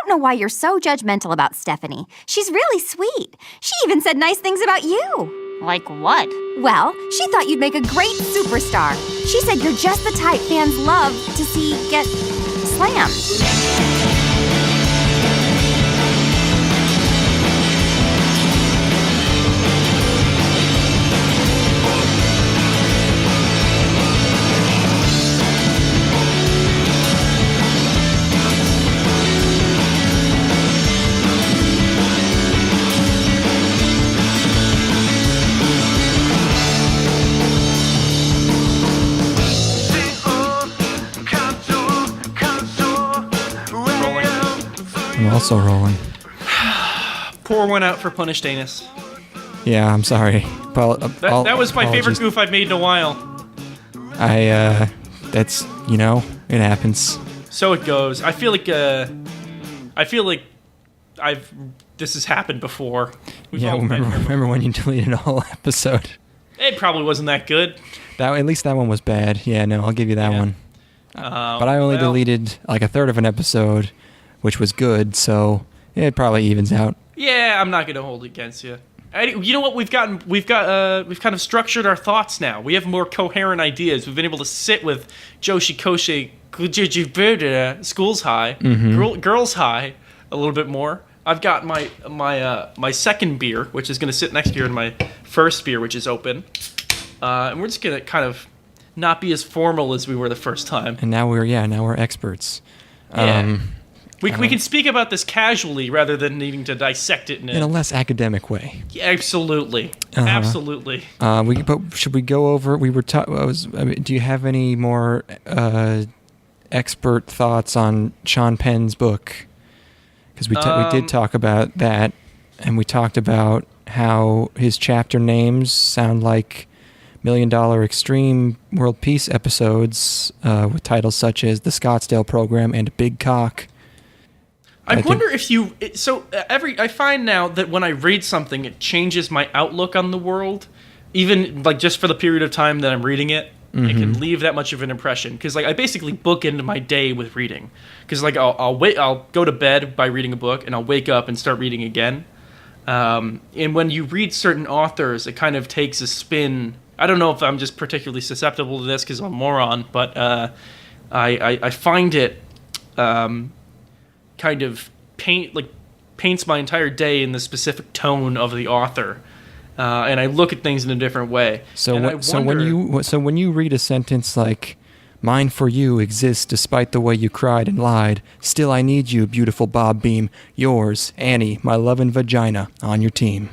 don't know why you're so judgmental about Stephanie. She's really sweet. She even said nice things about you. Like what? Well, she thought you'd make a great superstar. She said you're just the type fans love to see get slammed. I'm also rolling. Pour one out for Punished Anus. Yeah, I'm sorry. That was my favorite goof I've made in a while. That's, it happens. So it goes. I feel like this has happened before. Remember when you deleted a whole episode? It probably wasn't that good. At least that one was bad. Yeah, no, I'll give you that one. But I only deleted like a third of an episode, which was good, so it probably evens out. Yeah, I'm not gonna hold it against you. You know what? We've kind of structured our thoughts now. We have more coherent ideas. We've been able to sit with Joshikousei, Schools High, Girls High, a little bit more. I've got my second beer, which is gonna sit next year, and my first beer, which is open. And we're just gonna kind of not be as formal as we were the first time. And now we're experts. Yeah. We can speak about this casually rather than needing to dissect it in a less academic way. Yeah, absolutely. Absolutely. But should we go over? Do you have any more expert thoughts on Sean Penn's book? Because we did talk about that, and we talked about how his chapter names sound like $1 Million Extreme World Peace episodes with titles such as The Scottsdale Program and Big Cock. I wonder if you... I find now that when I read something, it changes my outlook on the world. Even, just for the period of time that I'm reading it, it can leave that much of an impression. Because, I basically bookend my day with reading. Because, I'll go to bed by reading a book, and I'll wake up and start reading again. And when you read certain authors, it kind of takes a spin. I don't know if I'm just particularly susceptible to this because I'm a moron, but I find it... kind of paints my entire day in the specific tone of the author, and I look at things in a different way. So when you read a sentence like "Mine for you exists despite the way you cried and lied. Still I need you, beautiful Bob Beam. Yours, Annie, my lovin' vagina, on your team."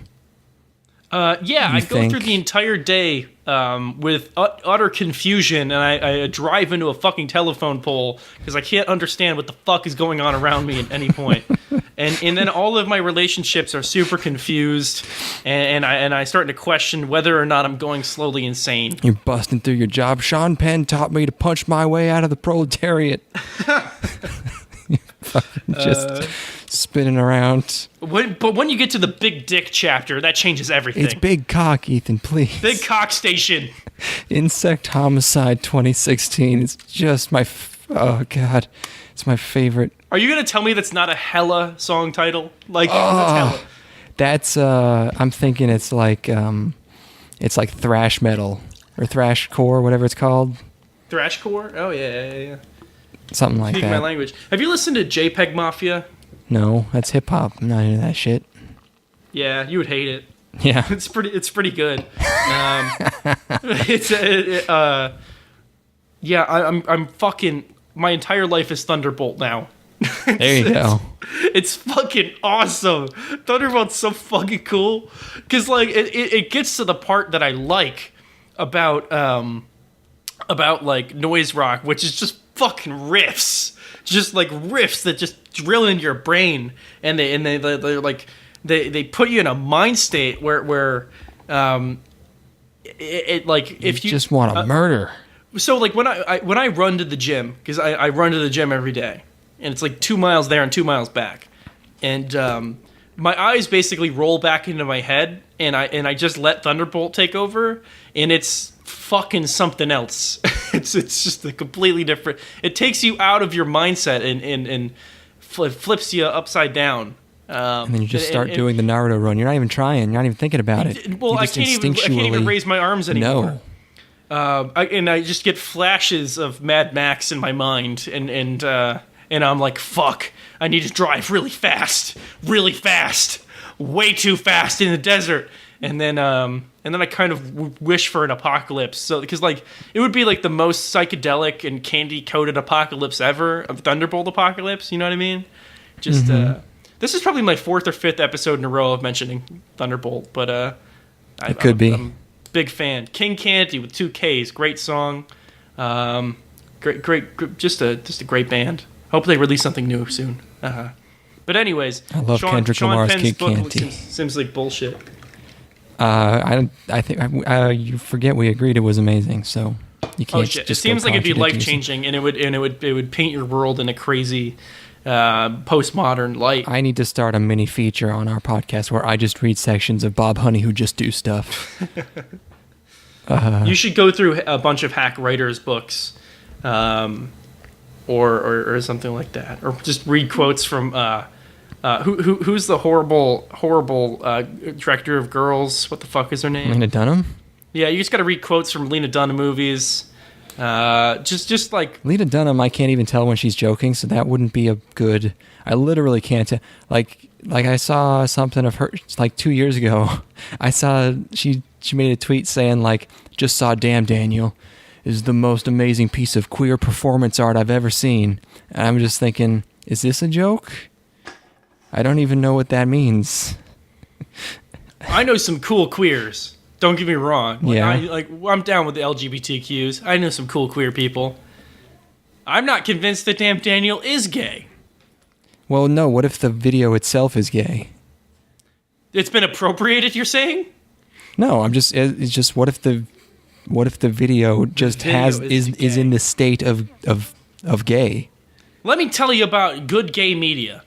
I go through the entire day with utter confusion, and I drive into a fucking telephone pole because I can't understand what the fuck is going on around me at any point. and then all of my relationships are super confused, and I start to question whether or not I'm going slowly insane. You're busting through your job. Sean Penn taught me to punch my way out of the proletariat. Just spinning around. But when you get to the big dick chapter, that changes everything. It's Big Cock, Ethan, please. Big Cock Station. Insect Homicide 2016. It's just oh God, it's my favorite. Are you gonna tell me that's not a hella song title? That's hella. That's I'm thinking it's like thrash metal or thrashcore, whatever it's called. Thrashcore? Oh yeah. Something like Speaking that. my language. Have you listened to JPEG Mafia? No, that's hip hop. I'm not into that shit. Yeah, you would hate it. Yeah, it's pretty good. I'm fucking. My entire life is Thunderbolt now. There you go. It's fucking awesome. Thunderbolt's so fucking cool because it gets to the part that I like about noise rock, which is just fucking riffs, that just drill into your brain, and they put you in a mind state where if you just want to murder. So when I run to the gym, because I run to the gym every day, and it's 2 miles there and 2 miles back, and my eyes basically roll back into my head, and I just let Thunderbolt take over, and it's fucking something else. It's just a completely different. It takes you out of your mindset and flips you upside down. And then you just start doing the Naruto run. You're not even trying. You're not even thinking about it. Well, I can't even raise my arms anymore. No. I just get flashes of Mad Max in my mind, and I'm like, fuck, I need to drive really fast, way too fast in the desert, and then I kind of wish for an apocalypse. So because like it would be like the most psychedelic and candy coated apocalypse ever, of Thunderbolt apocalypse. You know what I mean? Just this is probably my 4th or 5th episode in a row of mentioning Thunderbolt, but it could be. I'm a big fan. King Candy with 2 Ks, great song, great, just a great band. Hope they release something new soon. But anyways, I love Kendrick Lamar's King Candy. Seems like bullshit. I think you forget we agreed it was amazing, so you can't. Oh shit! It seems like it'd be life changing, and it would paint your world in a crazy postmodern light. I need to start a mini feature on our podcast where I just read sections of Bob Honey who just do stuff. You should go through a bunch of hack writers' books, or something like that, or just read quotes from who's the horrible director of Girls? What the fuck is her name? Lena Dunham. Yeah, you just got to read quotes from Lena Dunham movies. Just like Lena Dunham, I can't even tell when she's joking, so that wouldn't be a good. I literally can't tell. Like I saw something of her like 2 years ago. I saw she made a tweet saying like, "Just saw Damn Daniel is the most amazing piece of queer performance art I've ever seen." And I'm just thinking, is this a joke? I don't even know what that means. I know some cool queers. Don't get me wrong. Yeah. I'm down with the LGBTQs. I know some cool queer people. I'm not convinced that Damn Daniel is gay. Well, no. What if the video itself is gay? It's been appropriated, you're saying? No, it's just what if the video just is in the state of gay? Let me tell you about good gay media.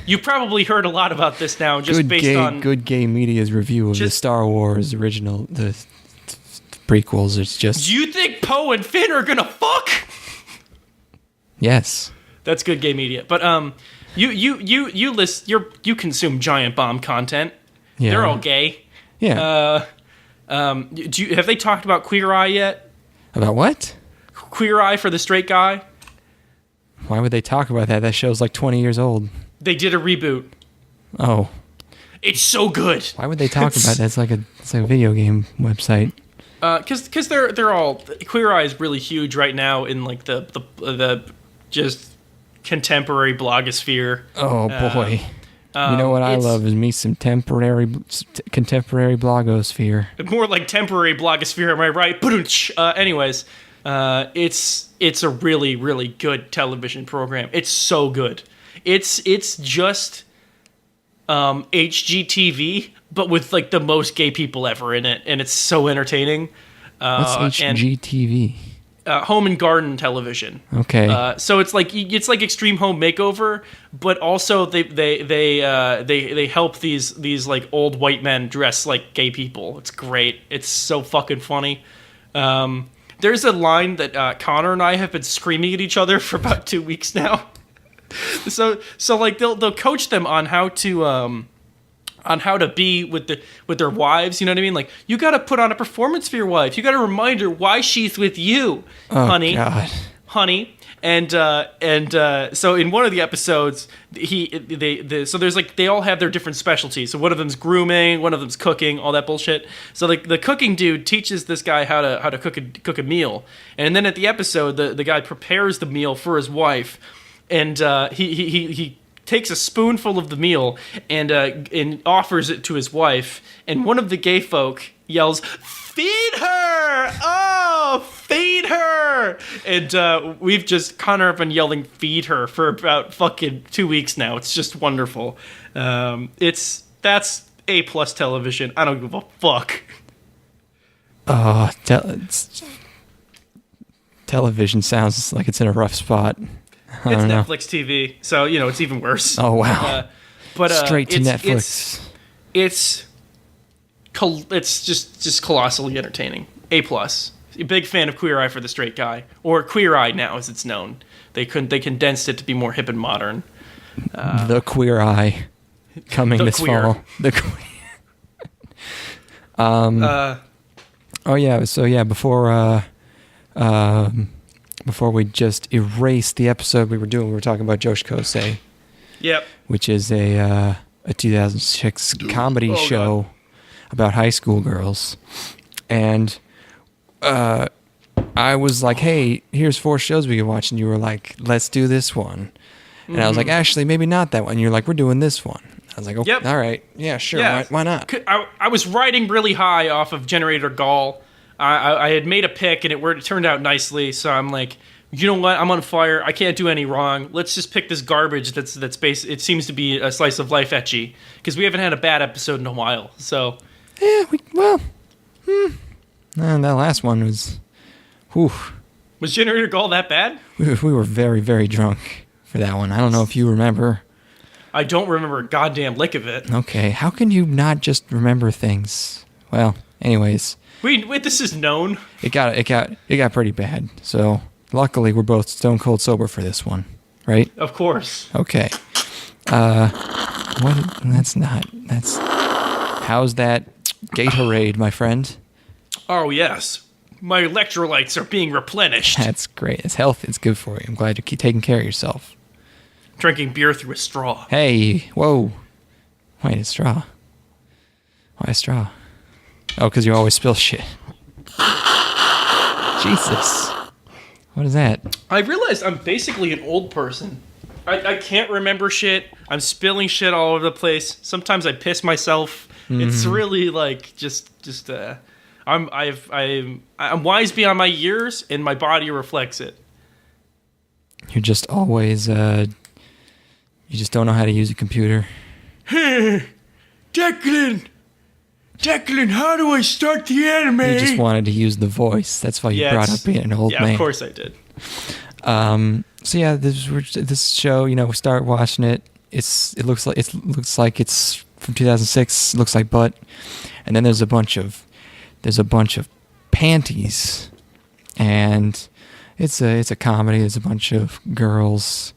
You probably heard a lot about this now, just on Good Gay Media's review of the Star Wars original, the prequels. It's just. Do you think Poe and Finn are gonna fuck? Yes. That's Good Gay Media, but you consume Giant Bomb content. Yeah. They're all gay. Yeah. Have they talked about Queer Eye yet? About what? Queer Eye for the Straight Guy. Why would they talk about that? That show's like 20 years old. They did a reboot. Oh. It's so good. Why would they talk about that? It's like a video game website. Because they're all Queer Eye is really huge right now in like the just contemporary blogosphere. Oh boy. You know what I love is me some contemporary blogosphere. More like temporary blogosphere, am I right? Anyways, it's a really, really good television program. It's so good. It's just HGTV, but with like the most gay people ever in it, and it's so entertaining. What's HGTV? Home and garden television. Okay. So it's like Extreme Home Makeover, but also they help these like old white men dress like gay people. It's great. It's so fucking funny. There's a line that Connor and I have been screaming at each other for about 2 weeks now. So like they'll coach them on how to be with their wives, you know what I mean? Like, you got to put on a performance for your wife. You got to remind her why she's with you, honey. God. Honey. And so in one of the episodes, so there's like, they all have their different specialties. So one of them's grooming, one of them's cooking, all that bullshit. So like the cooking dude teaches this guy how to cook a meal, and then at the episode, the guy prepares the meal for his wife, and he takes a spoonful of the meal and offers it to his wife, and one of the gay folk yells, "Feed her! Oh, feed her!" And Connor have been yelling "feed her" for about fucking 2 weeks now. It's just wonderful. That's A+ television. I don't give a fuck. Television sounds like it's in a rough spot. It's Netflix TV, so it's even worse. Oh wow! But straight to Netflix. It's just colossally entertaining. A+. A big fan of Queer Eye for the Straight Guy, or Queer Eye now as it's known. They condensed it to be more hip and modern. The Queer Eye coming this fall. The queer. Oh yeah. So yeah, before we just erased the episode we were talking about Joshikousei. Yep. Which is a 2006 comedy show about high school girls, and I was like, "Hey, here's 4 shows we can watch," and you were like, "Let's do this one," and I was like, "Actually, maybe not that one." And you're like, "We're doing this one." I was like, "Oh, yep. All right, yeah, sure, yeah. Why not?" I was riding really high off of Generator Gall. I had made a pick, and it turned out nicely. So I'm like, you know what? I'm on fire. I can't do any wrong. Let's just pick this garbage that's based. It seems to be a slice of life etchy because we haven't had a bad episode in a while. So yeah, that last one was, whew. Was Generator Gall that bad? We were very, very drunk for that one. I don't know if you remember. I don't remember a goddamn lick of it. Okay, how can you not just remember things? Well, anyways. Wait, this is known. It got pretty bad. So luckily, we're both stone cold sober for this one, right? Of course. Okay. What? That's. How's that Gatorade, my friend? Oh yes, my electrolytes are being replenished. That's great. It's healthy. It's good for you. I'm glad you keep taking care of yourself. Drinking beer through a straw. Hey, whoa. Wait, a straw. Why a straw? Oh, because you always spill shit. Jesus. What is that? I realized I'm basically an old person. I can't remember shit. I'm spilling shit all over the place. Sometimes I piss myself. Mm-hmm. It's really like I'm wise beyond my years, and my body reflects it. You're just always you just don't know how to use a computer. Hey, Declan, how do I start the anime? You just wanted to use the voice. That's why you brought up being an old man. Yeah, of course I did. So yeah, this show, we start watching it. It looks like it's from 2006. It looks like butt, and then there's a bunch of panties, and it's a comedy. There's a bunch of girls.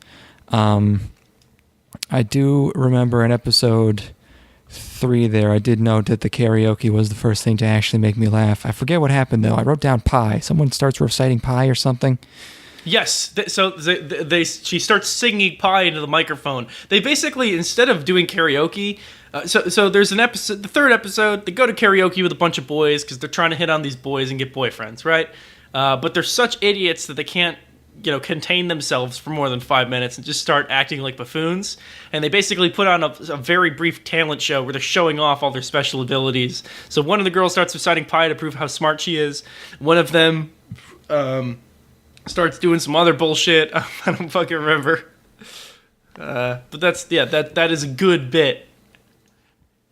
I do remember in episode 3 there, I did note that the karaoke was the first thing to actually make me laugh. I forget what happened though. I wrote down pie. Someone starts reciting pie or something. Yes, she starts singing pie into the microphone. They basically, instead of doing karaoke, so there's an episode, the 3rd episode, they go to karaoke with a bunch of boys because they're trying to hit on these boys and get boyfriends, right? But they're such idiots that they can't, contain themselves for more than 5 minutes and just start acting like buffoons. And they basically put on a very brief talent show where they're showing off all their special abilities. So one of the girls starts reciting pie to prove how smart she is. One of them starts doing some other bullshit. I don't fucking remember. But that is a good bit.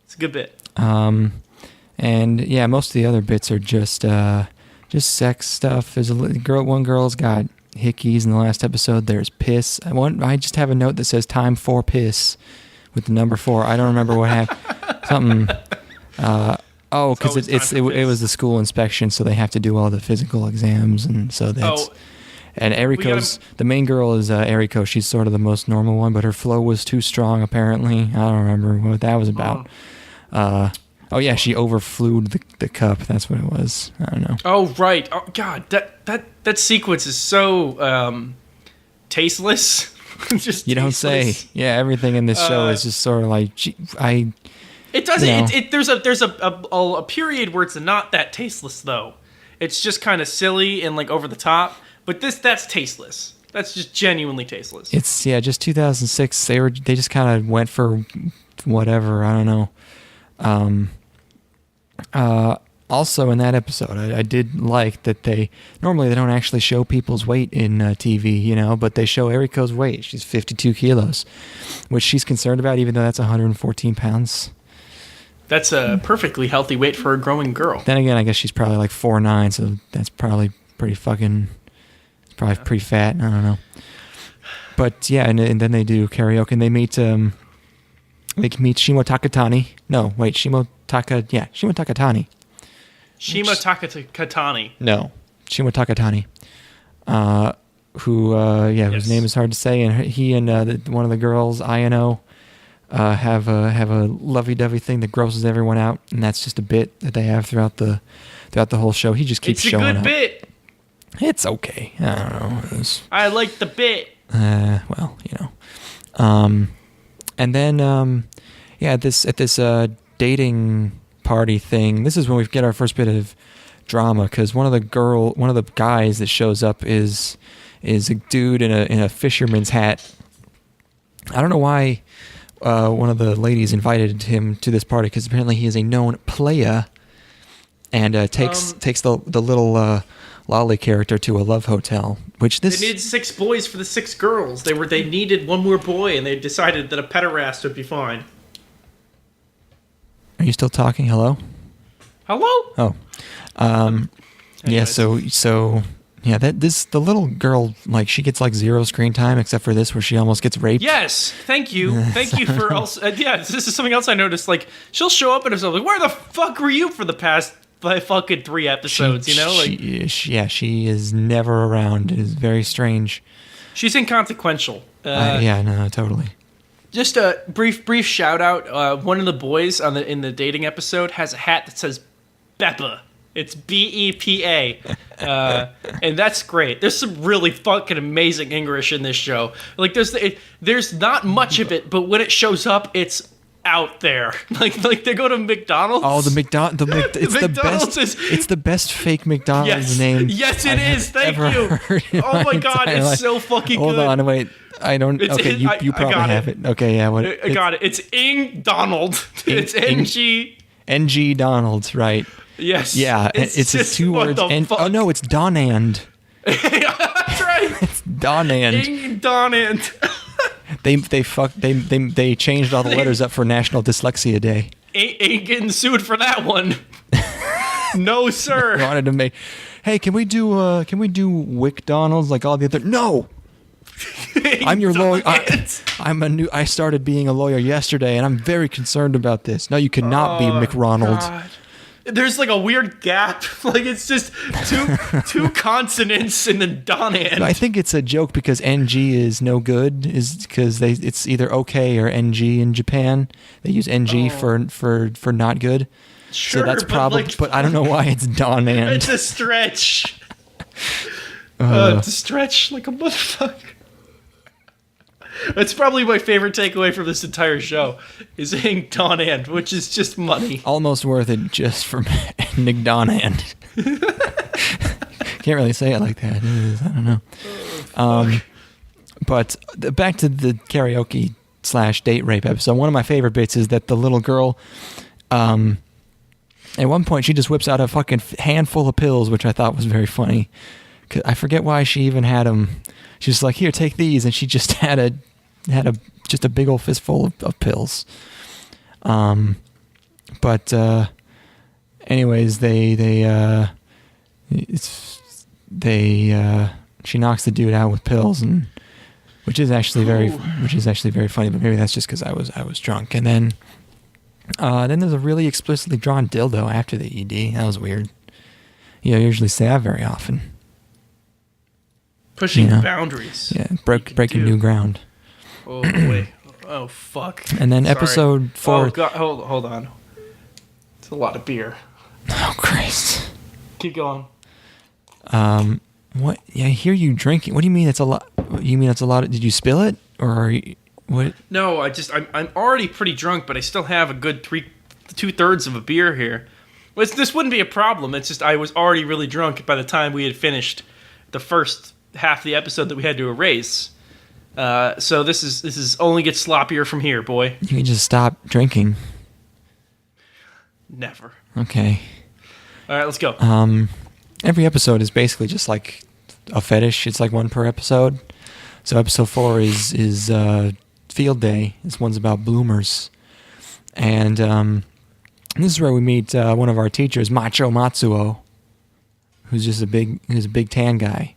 It's a good bit. And yeah, most of the other bits are just sex stuff. There's one girl's got hickeys in the last episode. There's piss. I just have a note that says time for piss with the number 4. I don't remember what happened. Something. Because it was the school inspection, so they have to do all the physical exams, and so that's. And Eriko's, the main girl is Eriko. She's sort of the most normal one, but her flow was too strong, apparently. I don't remember what that was about. She overflewed the cup. That's what it was. I don't know. Oh, right. Oh, God, that sequence is so tasteless. Just you don't say. Yeah, everything in this show is just sort of like, It doesn't. There's a period where it's not that tasteless though. It's just kind of silly and like over the top. But that's tasteless. That's just genuinely tasteless. It's just 2006. They just kind of went for whatever. I don't know. Also in that episode, I did like that they normally don't actually show people's weight in TV, but they show Eriko's weight. She's 52 kilos, which she's concerned about, even though that's 114 pounds. That's a perfectly healthy weight for a growing girl. Then again, I guess she's probably like 4'9", so that's probably pretty fucking. Probably pretty fat. I don't know. But yeah, and then they do karaoke, and they meet Shimo Takatani. No, wait, Shimo Takatani. Shimo Takatani. No, Shimo Takatani. whose name is hard to say, and he and one of the girls, Ino, have a lovey-dovey thing that grosses everyone out, and that's just a bit that they have throughout the whole show. He just keeps showing up. It's a good bit. It's okay. I don't know. I like the bit. Well, and then at this dating party thing, this is when we get our first bit of drama, because one of the guys that shows up is a dude in a fisherman's hat. I don't know why one of the ladies invited him to this party, because apparently he is a known player, and takes the little lolly character to a love hotel. They needed 6 boys for the 6 girls. They needed one more boy, and they decided that a pederast would be fine. Are you still talking? Hello? Hello? Oh. Yeah, so the little girl, like, she gets like 0 screen time except for this where she almost gets raped. Yes, thank you. Thank you for also this is something else I noticed. Like, she'll show up and herself like, where the fuck were you for the past fucking 3 episodes, she is never around. It is very strange. She's inconsequential. No, totally. Just a brief shout out. One of the boys in the dating episode has a hat that says Beppa. It's BEPA, and that's great. There's some really fucking amazing English in this show. Like there's not much of it, but when it shows up, it's out there. Like they go to McDonald's. Oh, it's McDonald's. It's the best fake McDonald's name. Yes, it is. Thank you. Oh my god, it's so fucking good. Hold on, wait. I don't. You probably have it. Okay, yeah. What? I got it. It's Ing Donald. It's NG. NG Donald, right? Yes. Yeah, it's just 2 words. Oh no, it's Donand. That's right. It's Donand. Ing Donand. They changed all the letters up for National Dyslexia Day. Ain't getting sued for that one. No, sir. Wanted to make. Hey, can we do WickDonald's like all the other? No. I'm your lawyer. I started being a lawyer yesterday, and I'm very concerned about this. No, you cannot be McRonald. God. There's like a weird gap. Like it's just two consonants and then Donand. I think it's a joke because NG is no good. Is because it's either okay or NG in Japan. They use NG for not good. Sure, so that's probably. But I don't know why it's Donand. It's a stretch. It's a stretch like a motherfucker. That's probably my favorite takeaway from this entire show, is saying Donand, which is just money. Almost worth it just for Nick Donand. Can't really say it like that. I don't know. But back to the karaoke / date rape episode. One of my favorite bits is that the little girl, at one point, she just whips out a fucking handful of pills, which I thought was very funny. I forget why she even had them. She's like, "Here, take these," and she just had a big old fistful of pills. But anyways, she knocks the dude out with pills, and which is actually very funny. But maybe that's just because I was drunk. And then there's a really explicitly drawn dildo after the ED. That was weird. You don't usually say that very often. Pushing boundaries. Yeah, breaking new ground. Oh boy. Oh fuck. And then episode 4. Oh god, hold on. It's a lot of beer. Oh Christ. Keep going. What? Yeah, I hear you drinking. What do you mean it's a lot? You mean it's a lot? Did you spill it, or are you, what? No, I'm already pretty drunk, but I still have a good 2/3 of a beer here. This wouldn't be a problem. It's just I was already really drunk by the time we had finished the first half of the episode that we had to erase. So this is only gets sloppier from here, boy. You can just stop drinking. Never. Okay. All right, let's go. Every episode is basically just like a fetish. It's like one per episode. So episode 4 is Field Day. This one's about bloomers, and this is where we meet one of our teachers, Macho Matsuo, who's a big tan guy.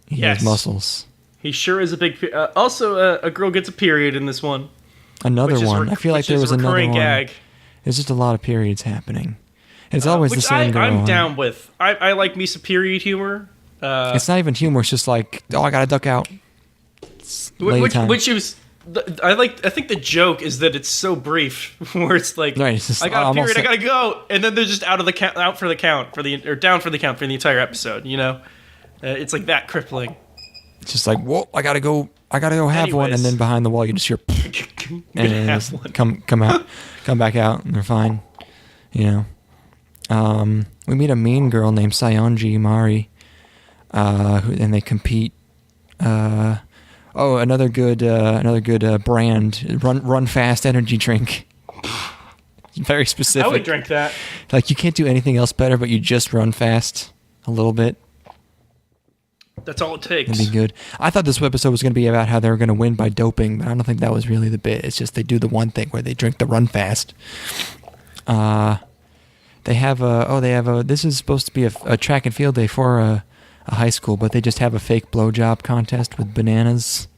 He has muscles. He sure is a big... also, a girl gets a period in this one. Another one. I feel like there was another one. Gag. There's just a lot of periods happening. And it's always the same girl. I'm down with. I like me some period humor. It's not even humor. It's just like, oh, I gotta duck out. Which is, I think the joke is that it's so brief, where it's like, right, it's just, I got a period, I gotta go, and then they're just out for the count or down for the count for the entire episode. You know, it's like that crippling. It's just like, whoa, I gotta go have one, and then behind the wall you just hear, and then have one. come back out, and they're fine. You know, we meet a mean girl named Sayonji Mari, and they compete. Another good brand, Run Fast energy drink. Very specific. I would drink that. Like, you can't do anything else better, but you just run fast a little bit. That's all it takes. That'd be good. I thought this episode was going to be about how they were going to win by doping, but I don't think that was really the bit. It's just they do the one thing where they drink the Run Fast. This is supposed to be a track and field day for a high school, but they just have a fake blowjob contest with bananas.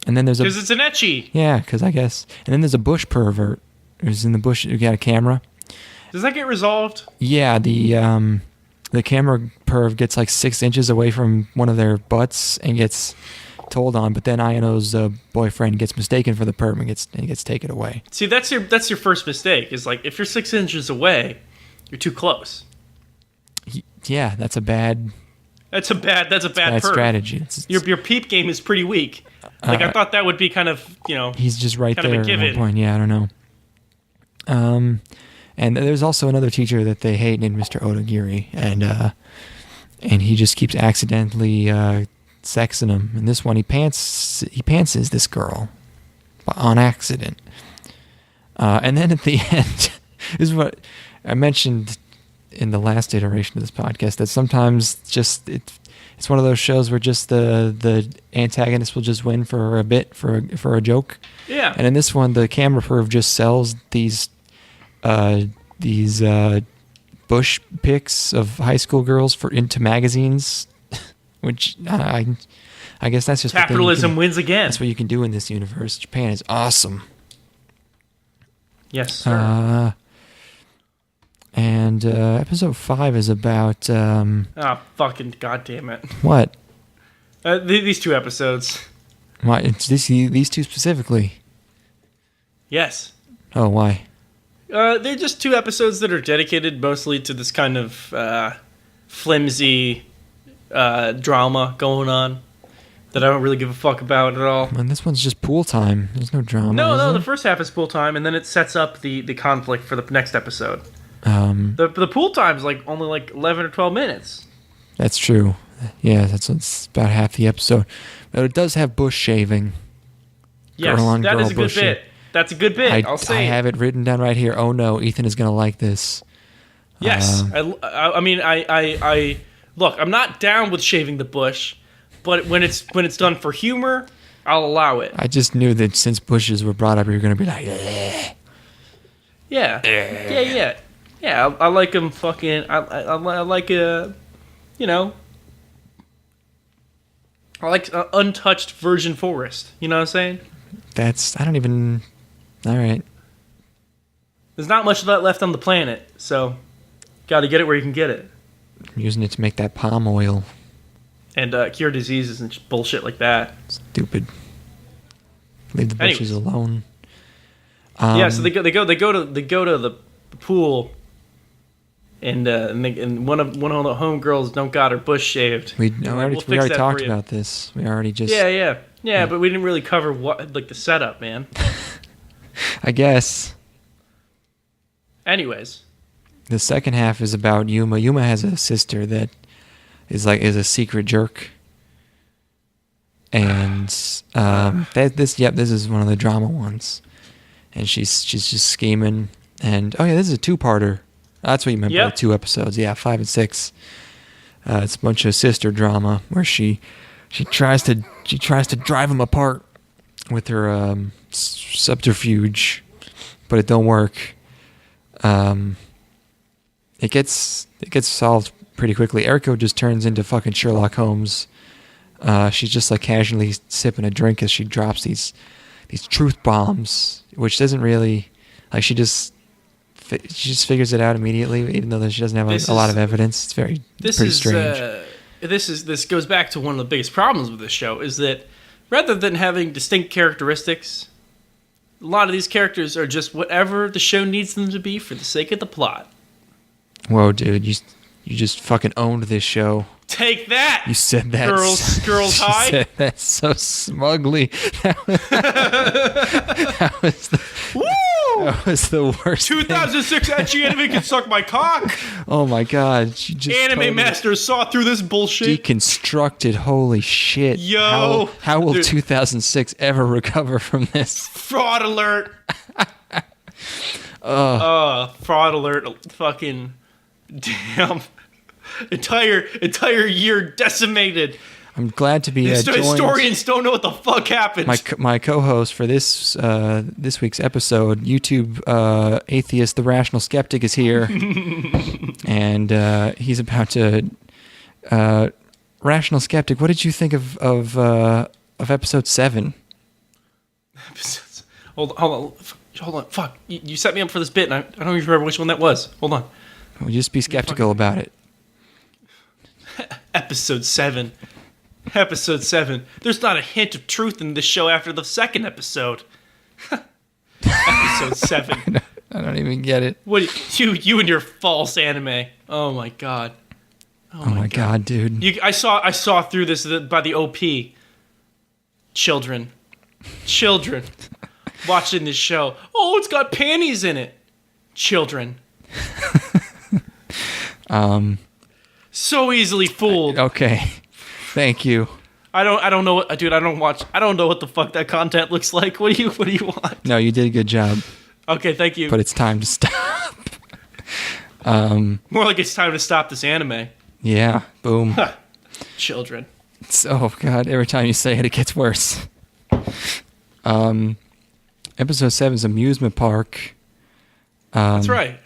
And then there's because it's an ecchi. Yeah, because I guess. And then there's a bush pervert who's in the bush. You got a camera. Does that get resolved? Yeah, the camera perv gets like 6 inches away from one of their butts and gets told on, but then Ayano's boyfriend gets mistaken for the perv and gets taken away. See, that's your first mistake. Is like, if you're 6 inches away, you're too close. Yeah, that's a bad perv. strategy. Your peep game is pretty weak. Like, I thought that would be kind of, you know, he's just right kind there of a given. at one point. Yeah, I don't know. And there's also another teacher that they hate named Mr. Odagiri, and he just keeps accidentally sexing him. And this one, he pantses this girl on accident. And then at the end, this is what I mentioned in the last iteration of this podcast, that sometimes just it's one of those shows where just the antagonist will just win for a bit, for a joke. Yeah. And in this one, the camera perv just sells these bush pics of high school girls into magazines, which I guess that's just capitalism wins again. That's what you can do in this universe. Japan is awesome. Yes, sir. And episode 5 is about fucking goddamn it! What? These 2 episodes. Why? It's these 2 specifically. Yes. Oh, why? They're just 2 episodes that are dedicated mostly to this kind of flimsy drama going on that I don't really give a fuck about at all. And this one's just pool time. There's no drama. No. The first half is pool time, and then it sets up the conflict for the next episode. The pool time's only 11 or 12 minutes. That's true. Yeah, that's about half the episode. But it does have bush shaving. Yes, that is a good bit. That's a good bit. I'll say. I have it written down right here. Oh no, Ethan is gonna like this. Yes, I mean, I look. I'm not down with shaving the bush, but when it's done for humor, I'll allow it. I just knew that since bushes were brought up, you were gonna be like, eh. Yeah. I like them fucking. I like you know. I like untouched virgin forest. You know what I'm saying? I don't even. All right. There's not much of that left on the planet, so got to get it where you can get it. I'm using it to make that palm oil. And cure diseases and bullshit like that. Stupid. Leave the bushes alone. Yeah, so they go to the pool, and one of the homegirls don't got her bush shaved. We already talked about this. We already just yeah, but we didn't really cover what the setup, man. I guess. Anyways, the second half is about Yuma. Yuma has a sister that is a secret jerk, and this is one of the drama ones, and she's just scheming. And this is a 2-parter. That's what you meant by 2 episodes. Yeah, 5 and 6. It's a bunch of sister drama where she tries to drive them apart with her subterfuge, but it don't work. It gets solved pretty quickly. Eriko just turns into fucking Sherlock Holmes. She's just casually sipping a drink as she drops these truth bombs, which doesn't really she just figures it out immediately, even though she doesn't have a lot of evidence. It's pretty strange. this goes back to one of the biggest problems with this show is that rather than having distinct characteristics, a lot of these characters are just whatever the show needs them to be for the sake of the plot. Whoa, dude, you just fucking owned this show. Take that! You said that. Girls high. You said that so smugly. That was the worst. 2006 ecchi anime can suck my cock. Oh my god! She just Anime masters saw through this bullshit. Deconstructed. Holy shit! Yo, how will 2006 ever recover from this? Fraud alert! Fraud alert! Fucking damn! Entire year decimated. I'm glad to be joined. Historians don't know what the fuck happened. My co-host for this week's episode, YouTube atheist, the rational skeptic, is here, and he's about to. Rational skeptic, what did you think of episode 7? Hold on. Fuck, you set me up for this bit, and I don't even remember which one that was. Hold on. Well, just be skeptical about it. Episode 7. There's not a hint of truth in this show after the second episode. Episode 7. I don't even get it. What you and your false anime? Oh my god. Oh my god, dude. I saw through this by the OP. Children watching this show. Oh, it's got panties in it. Children. So easily fooled. Okay. Thank you. I don't know what, dude. I don't know what the fuck that content looks like. What do you want? No, you did a good job. Okay, thank you. But it's time to stop. More like it's time to stop this anime. Yeah. Boom. Children. Oh god, every time you say it, it gets worse. Episode 7 is amusement park. That's right.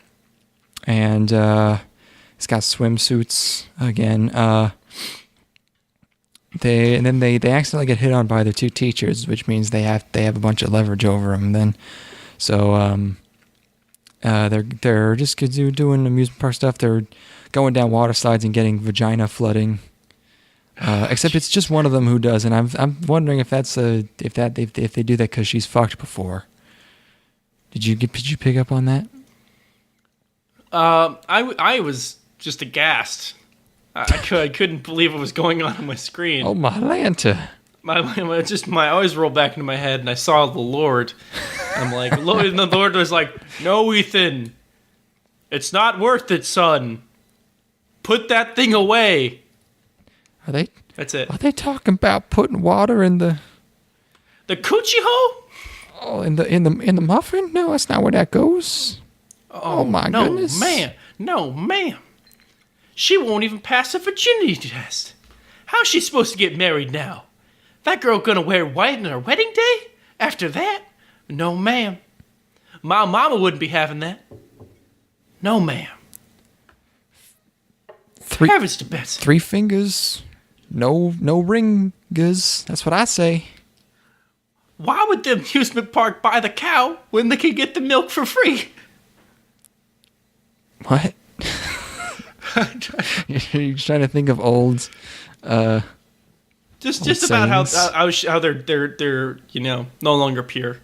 And it's got swimsuits again. They accidentally get hit on by their 2 teachers, which means they have a bunch of leverage over them. Then, so they're just doing amusement park stuff. They're going down water slides and getting vagina flooding. Except it's just one of them who does, and I'm wondering if if they do that because she's fucked before. Did you pick up on that? I was just aghast. I couldn't believe what was going on my screen. Oh my Lanta! My eyes rolled back into my head, and I saw the Lord. I'm like, and the Lord was like, "No, Ethan, it's not worth it, son. Put that thing away." That's it. Are they talking about putting water in the coochie hole? Oh, in the muffin? No, that's not where that goes. Oh my goodness! No, ma'am. She won't even pass a virginity test. How's she supposed to get married now? That girl gonna wear white on her wedding day? After that? No, ma'am. My mama wouldn't be having that. No, ma'am. Heavens to Betsy. 3 fingers, no ringers. That's what I say. Why would the amusement park buy the cow when they could get the milk for free? What? You're trying to think of old. Just about how they're no longer pure.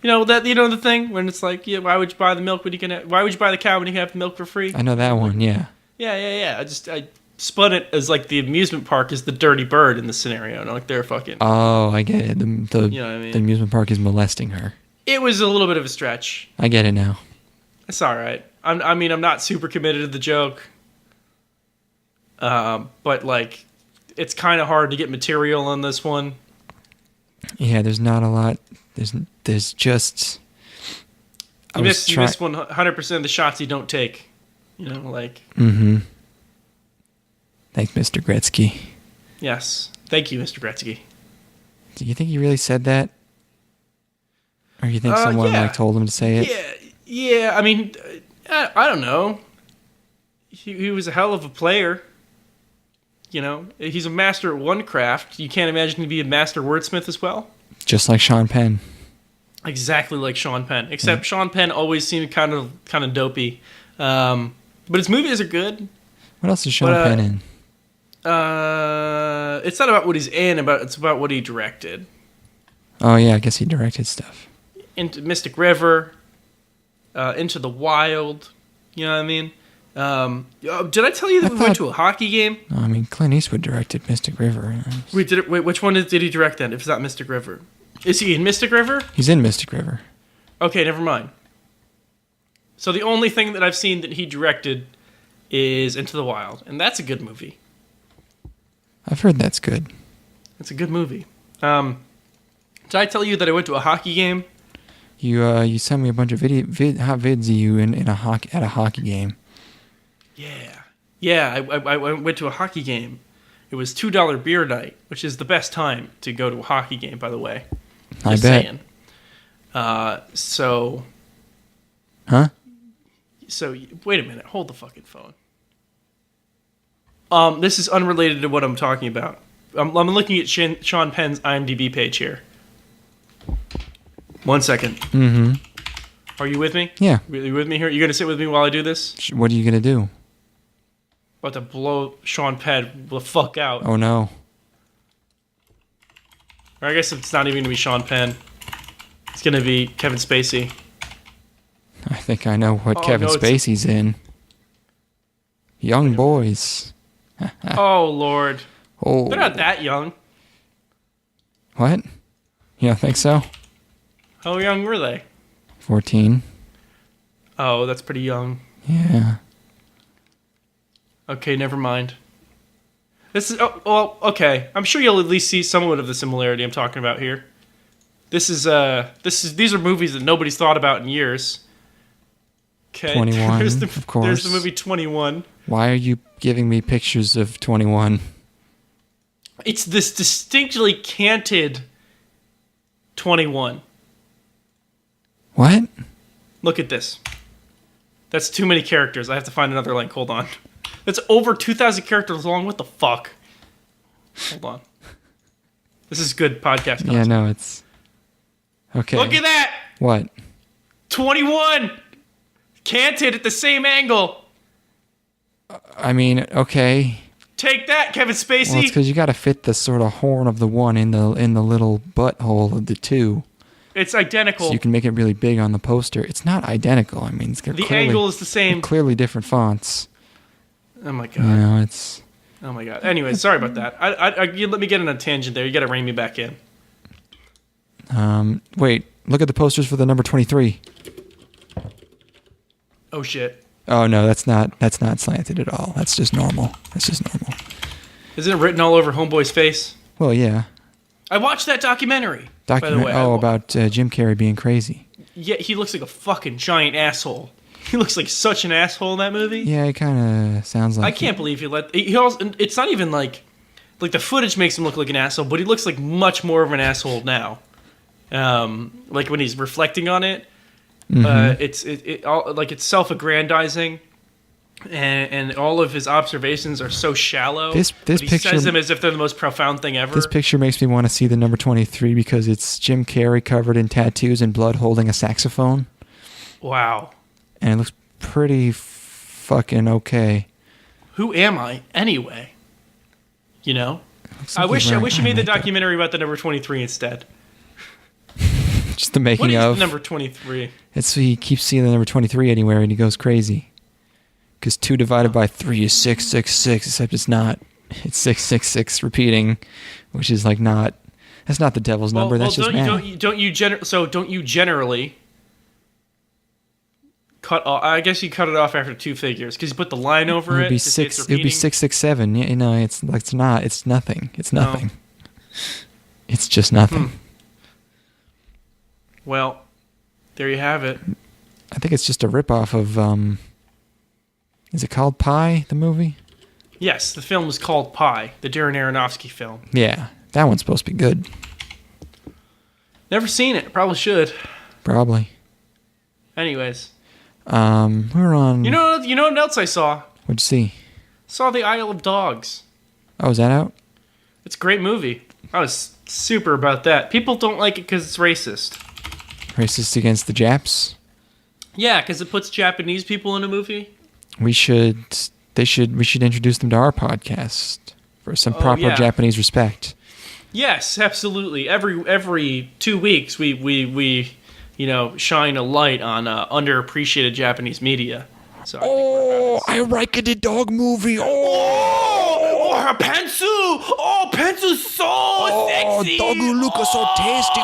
The thing when it's like, yeah, why would you buy the milk when you can? Why would you buy the cow when you can have the milk for free? I know that one. Yeah. Yeah. I spun it as like the amusement park is the dirty bird in the scenario. And like they're fucking. Oh, I get it. The the amusement park is molesting her. It was a little bit of a stretch. I get it now. It's all right. I'm not super committed to the joke. But like, it's kind of hard to get material on this one. Yeah, there's not a lot. There's just. You miss 100% of the shots you don't take. Like. Mm-hmm. Thanks, Mr. Gretzky. Yes. Thank you, Mr. Gretzky. Do you think he really said that? Or you think someone told him to say it? Yeah. I mean, I don't know. He was a hell of a player. He's a master at one craft. You can't imagine he'd be a master wordsmith as well? Just like Sean Penn. Exactly like Sean Penn. Except Sean Penn always seemed kind of dopey. But his movies are good. What else is Sean Penn in? It's not about what he's in, it's about what he directed. Oh yeah, I guess he directed stuff. Into Mystic River, Into the Wild. You know what I mean? Did I tell you that we went to a hockey game? I mean, Clint Eastwood directed Mystic River. Wait, which one did he direct then? If it's not Mystic River, is he in Mystic River? He's in Mystic River. Okay, never mind. So the only thing that I've seen that he directed is Into the Wild, and that's a good movie. I've heard that's good. It's a good movie. Did I tell you that I went to a hockey game? You sent me a bunch of hot vids of you at a hockey game. Yeah. I went to a hockey game. It was $2 beer night, which is the best time to go to a hockey game, by the way. I bet. Saying. Huh? So wait a minute. Hold the fucking phone. This is unrelated to what I'm talking about. I'm looking at Sean Penn's IMDb page here. 1 second. Mm-hmm. Are you with me? Yeah. Are you with me here? You gonna sit with me while I do this? What are you gonna do? About to blow Sean Penn the fuck out. Oh no. Or I guess it's not even gonna be Sean Penn. It's gonna be Kevin Spacey. I think I know what Kevin Spacey's in. Young boys. Oh Lord. Oh. They're not that young. What? You don't think so? How young were they? 14. Oh, that's pretty young. Yeah. Okay, never mind. This is okay. I'm sure you'll at least see somewhat of the similarity I'm talking about here. These are movies that nobody's thought about in years. Okay. 21, of course. There's the movie 21. Why are you giving me pictures of 21? It's this distinctly canted 21. What? Look at this. That's too many characters. I have to find another link. Hold on. That's over 2,000 characters long. What the fuck? Hold on. This is good podcast content. Yeah, no, it's... Okay. Look at that! What? 21! Canted at the same angle. I mean, okay. Take that, Kevin Spacey. Well, it's because you got to fit the sort of horn of the one in the little butthole of the two. It's identical. So you can make it really big on the poster. It's not identical. I mean, the angle is the same. Clearly different fonts. Oh my god. You know, it's... Oh my god. Anyway, sorry about that. You let me get on a tangent there. You got to rein me back in. Wait. Look at the posters for the number 23. Oh shit. Oh no, that's not slanted at all. That's just normal. Isn't it written all over Homeboy's face? Well, yeah. I watched that documentary. By the way. About Jim Carrey being crazy. Yeah, he looks like a fucking giant asshole. He looks like such an asshole in that movie. Yeah, it kind of sounds like... I can't believe he also, it's not even like the footage makes him look like an asshole, but he looks like much more of an asshole now. Like when he's reflecting on it, it's self-aggrandizing, and all of his observations are so shallow. This he picture says them as if they're the most profound thing ever. This picture makes me want to see the number 23 because it's Jim Carrey covered in tattoos and blood holding a saxophone. Wow. And it looks pretty fucking okay. Who am I anyway? You know, like I wish you made the documentary about the number 23 instead. Just the making what is of the number 23. It's he keeps seeing the number 23 anywhere and he goes crazy. Because 2 divided by 3 is 666, except it's not. It's 666 repeating, which is like not. That's not the devil's number. That's just math. Don't you generally cut off? I guess you cut it off after 2 figures because you put the line over it. It would be 667. You know, it's not. It's nothing. It's nothing. No. It's just nothing. Well, there you have it. I think it's just a ripoff of. Is it called Pi, the movie? Yes, the film is called Pi, the Darren Aronofsky film. Yeah, that one's supposed to be good. Never seen it. Probably should. Probably. Anyways. We're on... You know what else I saw? What'd you see? Saw The Isle of Dogs. Oh, is that out? It's a great movie. I was super about that. People don't like it because it's racist. Racist against the Japs? Yeah, because it puts Japanese people in a movie. We should introduce them to our podcast. for some proper Japanese respect. Yes, absolutely. Every 2 weeks, we shine a light on underappreciated Japanese media. So I like the dog movie. Her pencil! Oh, pencil's so sexy! Oh, dogu look so tasty.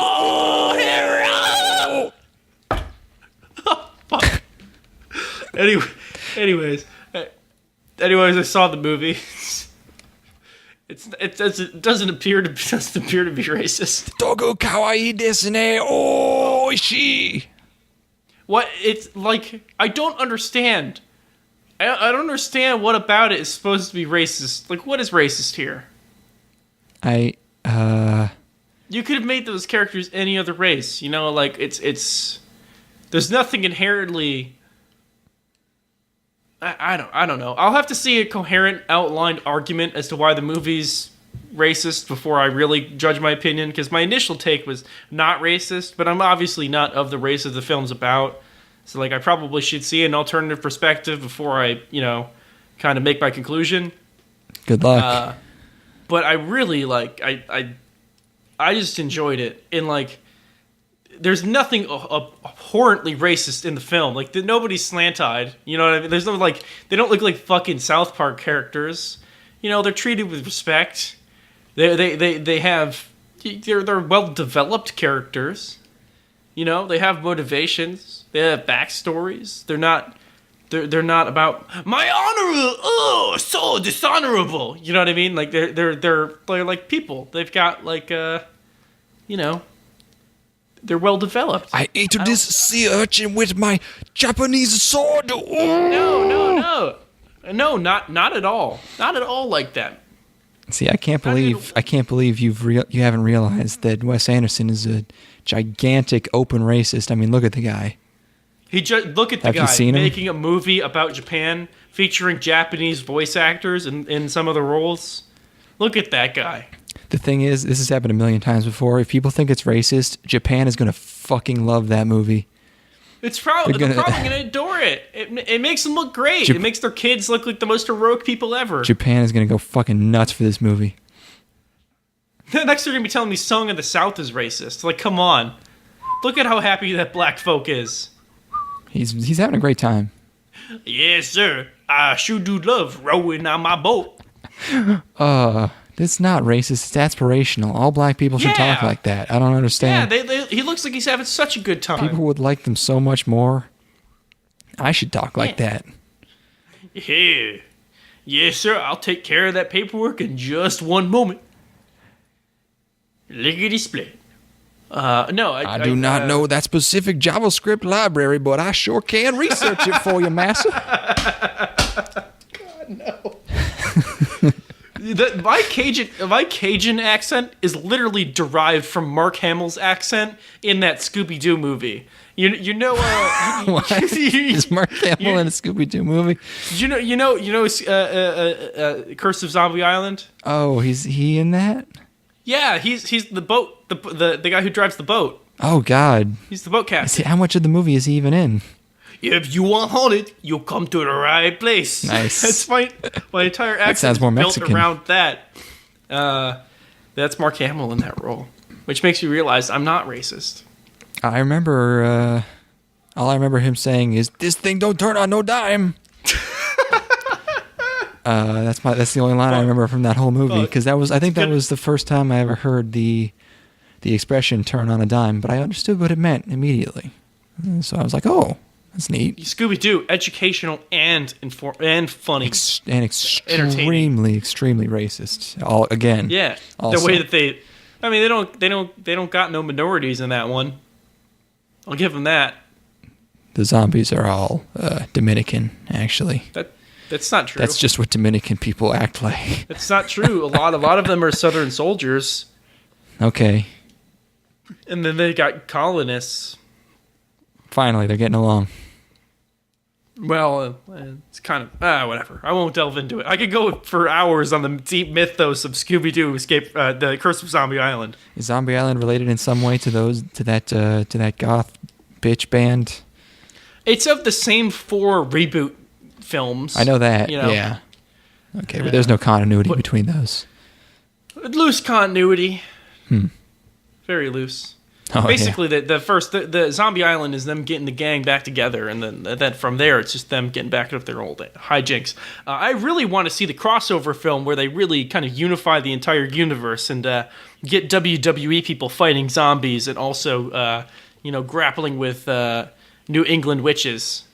Fuck. Anyways, I saw the movie. It doesn't appear to be racist. Dogu kawaii desu ne. Oh, oishii. What? It's like, I don't understand. I don't understand what about it is supposed to be racist. Like, what is racist here? You could have made those characters any other race. Like, it's there's nothing inherently. I don't know. I'll have to see a coherent, outlined argument as to why the movie's racist before I really judge my opinion, because my initial take was not racist, but I'm obviously not of the race of the film's about. So, like, I probably should see an alternative perspective before I, kind of make my conclusion. Good luck. But I really, I just enjoyed it. And, like, there's nothing abhorrently racist in the film. Like, nobody's slant-eyed. You know what I mean? There's no, like, they don't look like fucking South Park characters. They're treated with respect. They're well-developed characters. They have motivations. They have backstories. They're not about my honor. Oh, so dishonorable. You know what I mean? Like they're like people. They've got they're well developed. I ate this sea urchin with my Japanese sword. No, not at all. Not at all like that. See, I can't believe you haven't realized that Wes Anderson is a gigantic open racist. I mean, look at the guy. Look at the guy making a movie about Japan featuring Japanese voice actors in some of the roles. Look at that guy. The thing is, this has happened a million times before. If people think it's racist, Japan is going to fucking love that movie. They're probably going to adore it. It makes them look great. It makes their kids look like the most heroic people ever. Japan is going to go fucking nuts for this movie. Next they're going to be telling me Song of the South is racist. Like, come on. Look at how happy that black folk is. He's having a great time. Yes, sir. I sure do love rowing on my boat. It's not racist. It's aspirational. All black people should talk like that. I don't understand. Yeah, he looks like he's having such a good time. People would like them so much more. I should talk like that. Yeah. Yes, sir. I'll take care of that paperwork in just one moment. Lickety split. No, I do not know that specific JavaScript library, but I sure can research it for you, massa. God, no. My Cajun accent is literally derived from Mark Hamill's accent in that Scooby-Doo movie. You know what? Is Mark Hamill in a Scooby-Doo movie? You know Curse of Zombie Island? Oh, he in that? Yeah, he's the boat, the guy who drives the boat. Oh God, he's the boat captain. How much of the movie is he even in? If you want haunted, you'll come to the right place. Nice. That's my entire accent. That sounds more built Mexican. Around that. That's Mark Hamill in that role, which makes you realize I'm not racist. I remember. All I remember him saying is, "This thing don't turn on no dime." That's the only line I remember from that whole movie, because that was the first time I ever heard the expression "turn on a dime," but I understood what it meant immediately. So I was like, "Oh, that's neat." Scooby-Doo, educational and funny, and extremely racist. All again. Yeah, also. The way that they don't got no minorities in that one. I'll give them that. The zombies are all Dominican, actually. That's not true. That's just what Dominican people act like. It's not true. A lot of them are Southern soldiers. Okay. And then they got colonists. Finally, they're getting along. Well, it's kind of whatever. I won't delve into it. I could go for hours on the deep mythos of Scooby-Doo Escape, the Curse of Zombie Island. Is Zombie Island related in some way to that goth bitch band? It's of the same 4 reboot films. I know that. Yeah. Okay, but there's no continuity between those. Loose continuity. Very loose. Oh, Basically, the Zombie Island is them getting the gang back together, and then from there, it's just them getting back up their old hijinks. I really want to see the crossover film where they really kind of unify the entire universe and get WWE people fighting zombies and also, grappling with New England witches.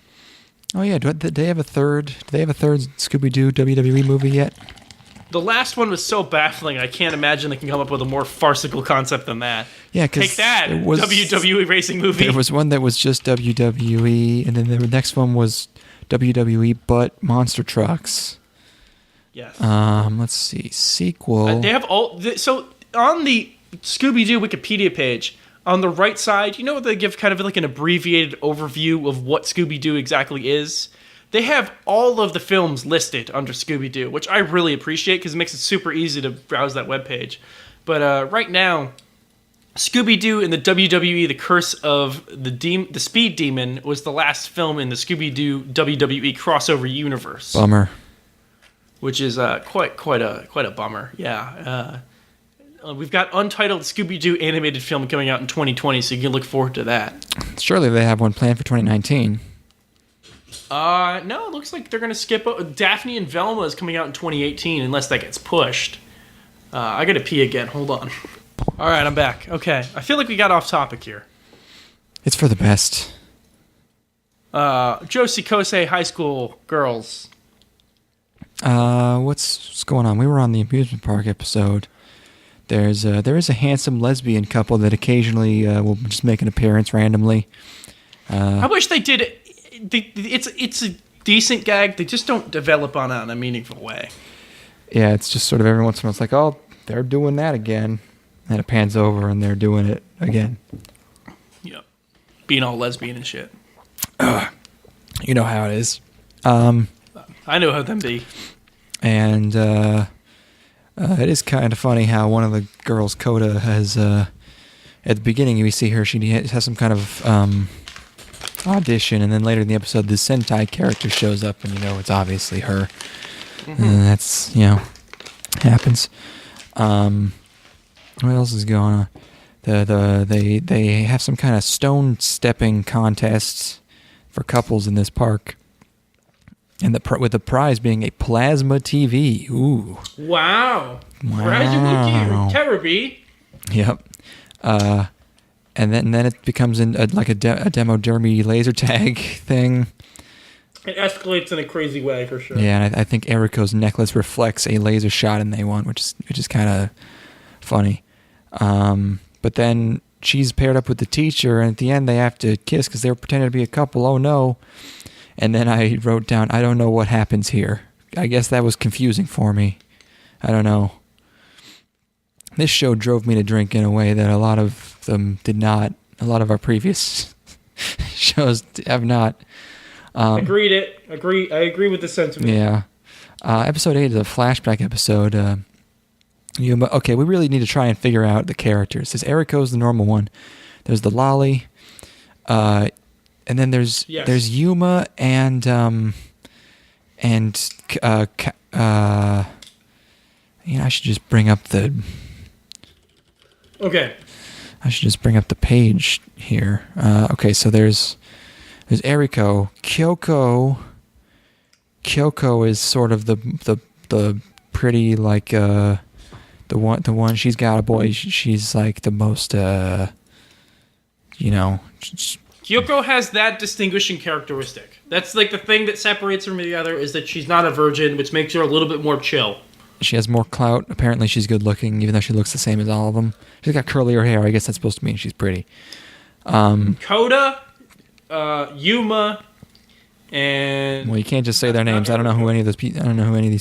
Oh yeah, do they have a third? Do they have a third Scooby-Doo WWE movie yet? The last one was so baffling. I can't imagine they can come up with a more farcical concept than that. Yeah, because take that WWE racing movie. There was one that was just WWE, and then the next one was WWE but monster trucks. Yes. Let's see, sequel. They have so on the Scooby-Doo Wikipedia page. On the right side, they give kind of like an abbreviated overview of what Scooby-Doo exactly is. They have all of the films listed under Scooby-Doo, which I really appreciate because it makes it super easy to browse that webpage. But right now, Scooby-Doo and the WWE: The Curse of the Speed Demon was the last film in the Scooby-Doo WWE crossover universe. Bummer. Which is quite a bummer. Yeah. We've got untitled Scooby-Doo animated film coming out in 2020, so you can look forward to that. Surely they have one planned for 2019. No, it looks like they're going to skip... Daphne and Velma is coming out in 2018, unless that gets pushed. I got to pee again. Hold on. All right, I'm back. Okay. I feel like we got off topic here. It's for the best. Joshikousei High School Girls. What's going on? We were on the amusement park episode. There is a handsome lesbian couple that occasionally will just make an appearance randomly. I wish they did it. It's a decent gag. They just don't develop on it in a meaningful way. Yeah, it's just sort of every once in a while it's like, oh, they're doing that again. And it pans over and they're doing it again. Yep. Being all lesbian and shit. You know how it is. I know how them be. And it is kind of funny how one of the girls, Coda, has... at the beginning, we see her, she has some kind of... audition, and then later in the episode the Sentai character shows up and it's obviously her. And that's happens. What else is going on? They have some kind of stone stepping contest for couples in this park, and with the prize being a plasma TV. Ooh, wow. Terribly. Yep. And then it becomes like a demo derby laser tag thing. It escalates in a crazy way, for sure. Yeah, and I think Eriko's necklace reflects a laser shot, and they won, which is kind of funny. But then she's paired up with the teacher, and at the end they have to kiss because they were pretending to be a couple. Oh no! And then I wrote down, I don't know what happens here. I guess that was confusing for me. I don't know. This show drove me to drink in a way that a lot of them did not. A lot of our previous shows have not. I agree with the sentiment. Yeah. Episode 8 is a flashback episode. Okay, we really need to try and figure out the characters. There's Eriko's the normal one. There's the Lolly. And then there's Yuma and I should just bring up the... Okay. I should just bring up the page here. Okay, so there's Eriko. Kyoko is sort of the pretty, like the one she's got a boy. She's like the most Kyoko has that distinguishing characteristic. That's like the thing that separates her from the other is that she's not a virgin, which makes her a little bit more chill. She has more clout. Apparently she's good looking, even though she looks the same as all of them. She's got curlier hair. I guess that's supposed to mean she's pretty. Coda, Yuma, and... Well, you can't just say their names. I don't know who any of these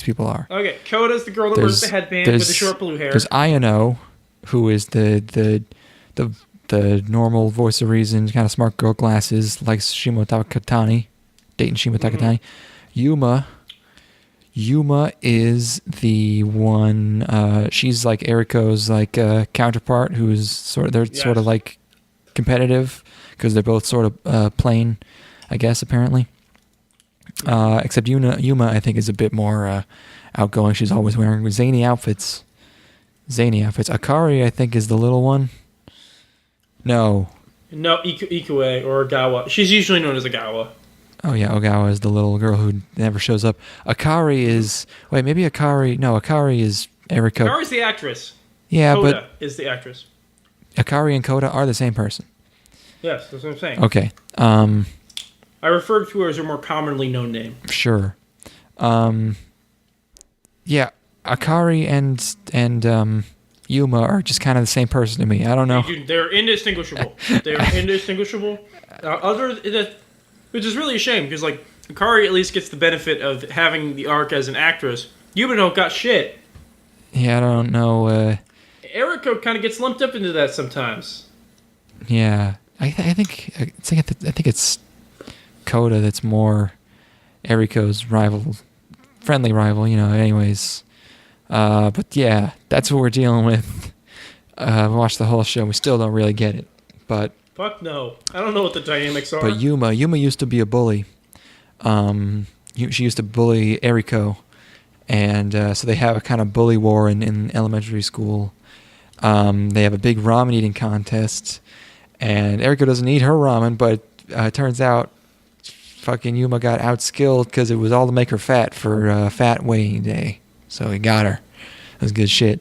people are. Okay, Coda's the girl that wears the headband with the short blue hair. There's Ayano, who is the normal voice of reason, kind of smart girl, glasses, likes Shimo Takatani, dating Shimo Takatani. Yuma is the one. She's like Eriko's counterpart, who's sort of like competitive because they're both sort of plain, I guess apparently. Except Yuma, I think, is a bit more outgoing. She's always wearing zany outfits. zany outfits. Akari, I think, is the little one. No. No, Ikue or Ogawa. She's usually known as Ogawa. Oh yeah, Ogawa is the little girl who never shows up. Akari is... Wait, maybe Akari... No, Akari is Eriko. Akari's the actress. Yeah, Koda is the actress. Akari and Koda are the same person. Yes, that's what I'm saying. Okay. I refer to her as her more commonly known name. Sure. Yeah, Akari and Yuma are just kind of the same person to me. I don't know. They're indistinguishable. They're indistinguishable. Which is really a shame, because like Akari at least gets the benefit of having the arc as an actress. Yuma don't got shit. Yeah, I don't know. Eriko kind of gets lumped up into that sometimes. Yeah, I think it's Koda that's more Eriko's friendly rival. Anyways. But yeah, that's what we're dealing with. Watch the whole show. We still don't really get it, but. Fuck no. I don't know what the dynamics are. But Yuma used to be a bully. She used to bully Eriko. And so they have a kind of bully war in elementary school. They have a big ramen eating contest. And Eriko doesn't eat her ramen, but it turns out fucking Yuma got outskilled because it was all to make her fat for fat weighing day. So he got her. That was good shit.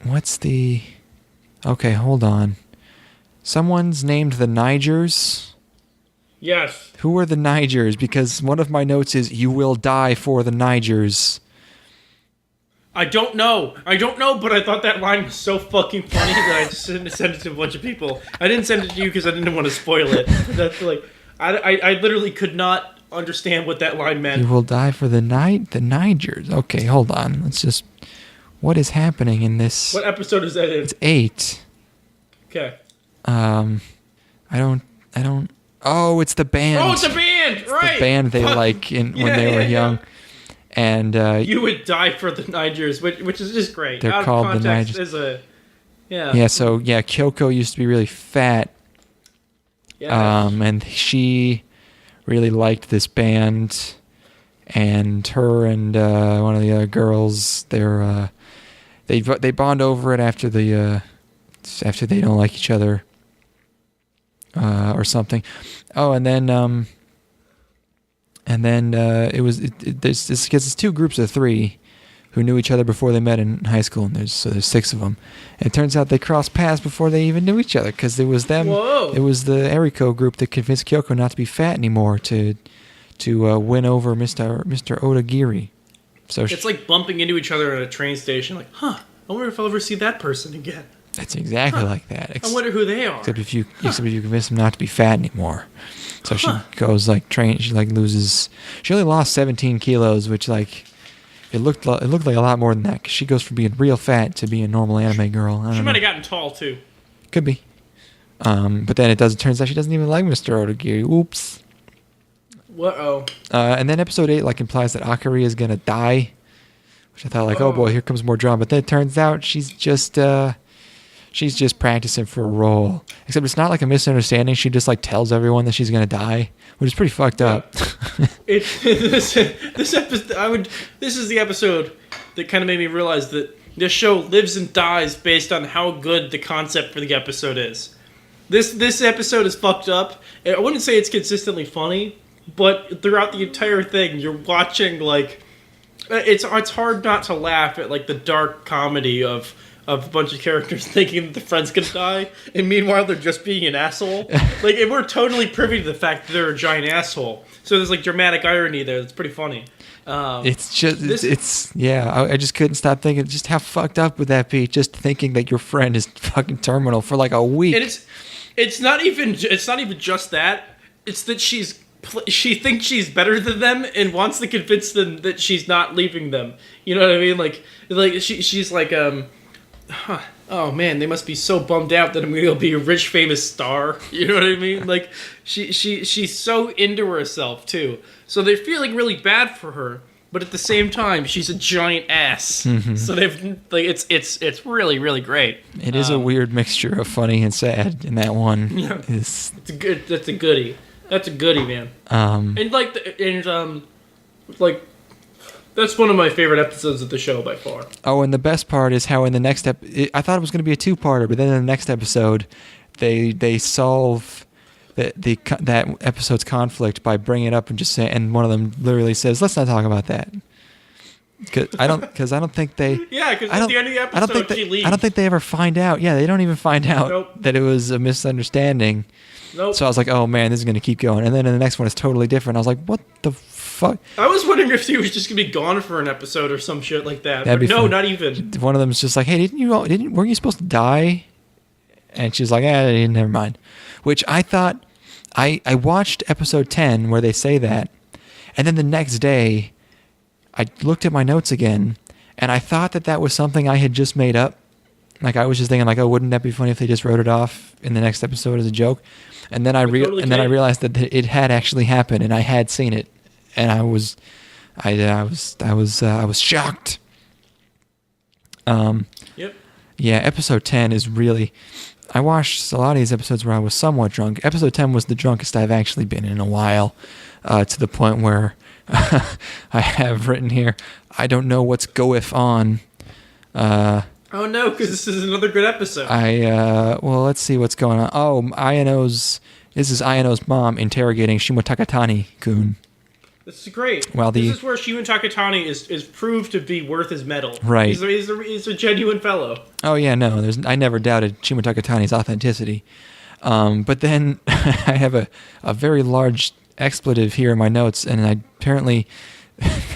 What's the... Okay, hold on. Someone's named the Nigers. Yes. Who are the Nigers? Because one of my notes is, you will die for the Nigers. I don't know, but I thought that line was so fucking funny that I just sent it to a bunch of people. I didn't send it to you because I didn't want to spoil it. That's like... I literally could not understand what that line meant. You will die for the Nigers. Okay, hold on. Let's just... What is happening in this? What episode is that in? It's 8. Okay. I don't... Oh, it's the band. Oh, it's a band! Right! The band they when they were young. And... you would die for the Nigers, which is just great. They're called the Nigers. Yeah, so, Kyoko used to be really fat. Yeah. And she really liked this band, and her and one of the other girls, they bond over it after they don't like each other, or something. Oh, and then there's 2 groups of 3 who knew each other before they met in high school, and there's 6 of them. And it turns out they crossed paths before they even knew each other, because it was them. Whoa. It was the Eriko group that convinced Kyoko not to be fat anymore to win over Mr. Odagiri. So it's like bumping into each other at a train station. Like, I wonder if I'll ever see that person again. It's exactly like that. I wonder who they are. Except if you convince them not to be fat anymore. So she goes she loses. She only lost 17 kilos, which It looked like a lot more than that, because she goes from being real fat to being a normal anime girl. She might have gotten tall, too. Could be. But then it turns out she doesn't even like Mr. Odagiri. Oops. Uh-oh. And then episode 8 implies that Akari is going to die, which I thought oh boy, here comes more drama. But then it turns out she's just practicing for a role. Except it's not like a misunderstanding. She just tells everyone that she's going to die, which is pretty fucked up. This episode, this is the episode that kind of made me realize that this show lives and dies based on how good the concept for the episode is. This episode is fucked up. I wouldn't say it's consistently funny, but throughout the entire thing, you're watching it's hard not to laugh at the dark comedy of a bunch of characters thinking that the friend's gonna die, and meanwhile they're just being an asshole. And we're totally privy to the fact that they're a giant asshole. So there's dramatic irony there. That's pretty funny. It's just I just couldn't stop thinking just how fucked up would that be, just thinking that your friend is fucking terminal for a week. And it's not even just that. It's that she thinks she's better than them and wants to convince them that she's not leaving them. You know what I mean? She's oh man, they must be so bummed out that I'm gonna be a rich, famous star. You know what I mean? She's so into herself too. So they're feeling really bad for her, but at the same time, she's a giant ass. Mm-hmm. So they've it's really, really great. It is a weird mixture of funny and sad in that one. Yeah, that's a goodie. That's a goodie, man. That's one of my favorite episodes of the show by far. Oh, and the best part is how in the next I thought it was going to be a two-parter, but then in the next episode, they solve that episode's conflict by bringing it up and just saying, and one of them literally says, "Let's not talk about that." Because I don't think they. Yeah, because at the end of the episode, she leaves. I don't think they ever find out. Yeah, they don't even find out that it was a misunderstanding. Nope. So I was like, oh man, this is going to keep going. And then in the next one, it's totally different. I was like, what the fuck? I was wondering if she was just going to be gone for an episode or some shit like that. But no, not even. One of them is just like, hey, weren't you supposed to die? And she's like, never mind. Which I thought, I watched episode 10 where they say that. And then the next day, I looked at my notes again, and I thought that was something I had just made up. Like I was just thinking, like, oh, wouldn't that be funny if they just wrote it off in the next episode as a joke? And then I realized that it had actually happened, and I had seen it, and I was shocked. Yep. Yeah, episode 10 is really. I watched a lot of these episodes where I was somewhat drunk. Episode 10 was the drunkest I've actually been in a while, to the point where I have written here, I don't know what's goeth on. Oh no, because this is another good episode. Well, let's see what's going on. Oh, this is Ayano's mom interrogating Shimo Takatani-kun. This is great. Well, this is where Shimo Takatani is proved to be worth his medal. Right. He's a genuine fellow. Oh yeah, no, I never doubted Shimo Takatani's authenticity. But then I have a very large expletive here in my notes, and I apparently,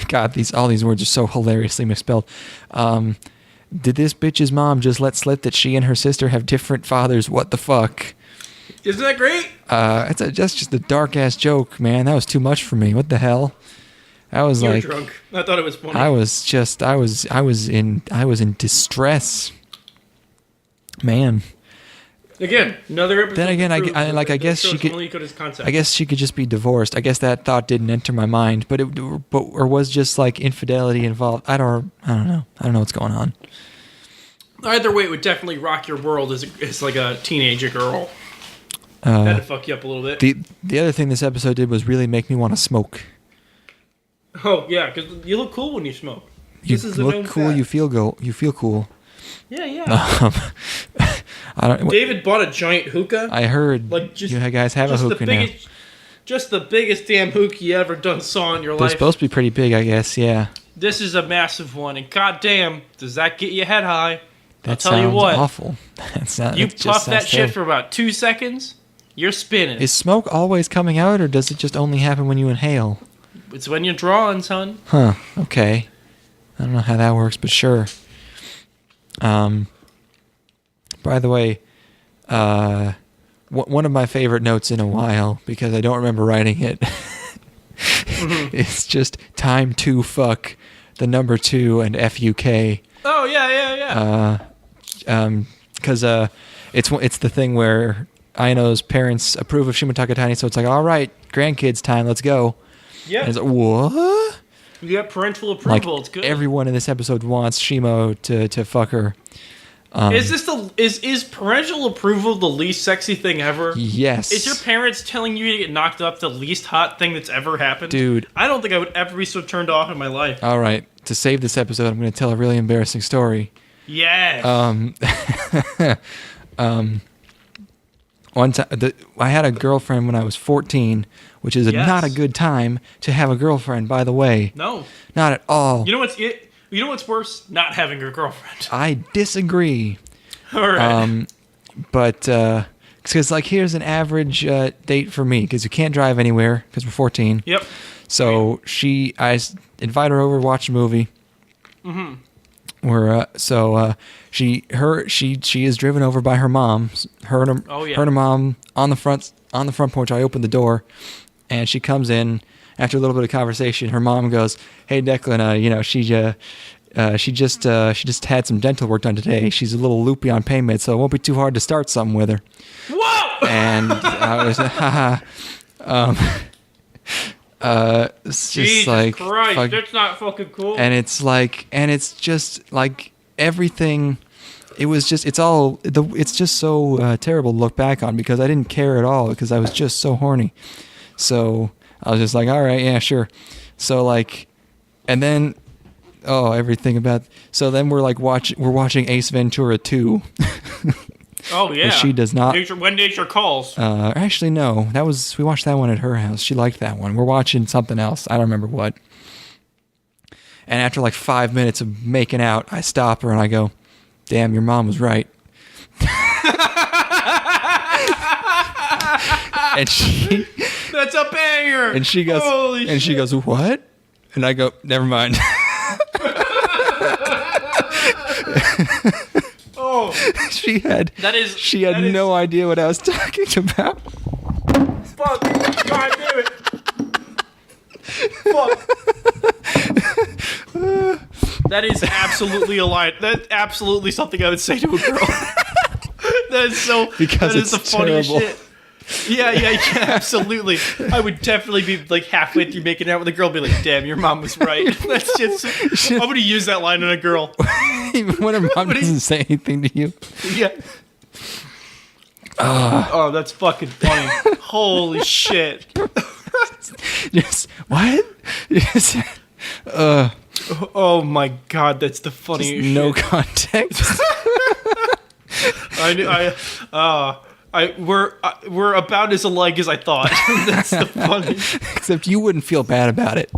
God, all these words are so hilariously misspelled. Did this bitch's mom just let slip that she and her sister have different fathers? What the fuck? Isn't that great? That's just a dark ass joke, man. That was too much for me. What the hell? I was You're like, drunk. I thought it was funny. I was in distress, man. Again, another episode. Then again, I guess she could. I guess she could just be divorced. I guess that thought didn't enter my mind, or was just like infidelity involved. I don't know. I don't know what's going on. Either way, it would definitely rock your world as like a teenager girl. That'd fuck you up a little bit. The other thing this episode did was really make me want to smoke. Oh yeah, because you look cool when you smoke. You look cool. Fact. You feel cool. Yeah. David bought a giant hookah. I heard you guys have a hookah now. Just the biggest damn hookah you ever saw in your life. They're supposed to be pretty big, I guess. Yeah. This is a massive one, and goddamn, does that get you head high? That I'll tell you what. Awful. You puff that shit for about 2 seconds, you're spinning. Is smoke always coming out, or does it just only happen when you inhale? It's when you're drawing, son. Huh. Okay. I don't know how that works, but sure. By the way, one of my favorite notes in a while, because I don't remember writing it, it's just time to fuck the number 2 and FUK. Oh, yeah. Because it's the thing where Ayano's parents approve of Shimo Takatani, so it's like, all right, grandkids time, let's go. Yeah. And it's like, what? You got parental approval. Like, it's good. Everyone in this episode wants Shimo to fuck her. Is parental approval the least sexy thing ever? Yes. Is your parents telling you to get knocked up the least hot thing that's ever happened? Dude. I don't think I would ever be so turned off in my life. All right. To save this episode, I'm going to tell a really embarrassing story. Yes. One time, I had a girlfriend when I was 14, which is not a good time to have a girlfriend, by the way. No. Not at all. You know what's worse? Not having a girlfriend. I disagree. All right. But, because, like, here's an average date for me, because you can't drive anywhere, because we're 14. Yep. So I invite her over, watch a movie. Mm-hmm. She is driven over by her mom. Her and her mom on the front porch. I open the door, and she comes in. After a little bit of conversation, her mom goes, "Hey Declan, she just had some dental work done today. She's a little loopy on pain meds, so it won't be too hard to start something with her." Whoa! And I was, it's just Jesus like, Christ, that's not fucking cool. And it's just like everything. It's just so terrible to look back on, because I didn't care at all, because I was just so horny. So I was just like, all right, yeah, sure. So like, and then Oh, everything about. So then we're watching Ace Ventura 2. Oh yeah. She does not. When Nature Calls. Actually, no. We watched that one at her house. She liked that one. We're watching something else. I don't remember what. And after like 5 minutes of making out, I stop her and I go, "Damn, your mom was right." And That's a banger. And she goes, Holy shit. She goes, "What?" And I go, "Never mind." Oh, she had no idea what I was talking about. Fuck! God damn it! Fuck! That is absolutely a lie. That's absolutely something I would say to a girl. That is so. Because that is it's the funniest terrible. shit. Yeah, absolutely. I would definitely be like halfway through making out with a girl, and be like, "Damn, your mom was right." That's just. I'm gonna use that line on a girl. Even when her mom doesn't say anything to you. Yeah. Oh, that's fucking funny. Holy shit. Just what? Just, oh my god, that's the funniest shit. No context. We're about as alike as I thought. That's the funny. Except you wouldn't feel bad about it.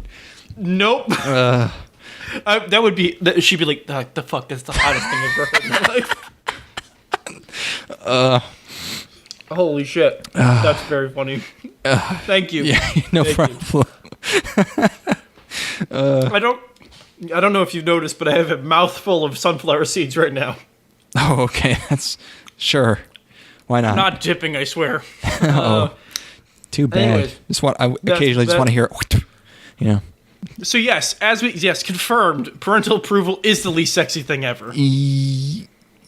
Nope. That would be. She'd be like, "The fuck? That's the hottest thing I've ever heard in my life." Holy shit. That's very funny. Thank you. Yeah, no problem. I don't know if you've noticed, but I have a mouthful of sunflower seeds right now. Oh, okay. That's sure. Why not? Not dipping, I swear. Too bad. Anyways, occasionally just want to hear, you know. So yes, confirmed. Parental approval is the least sexy thing ever.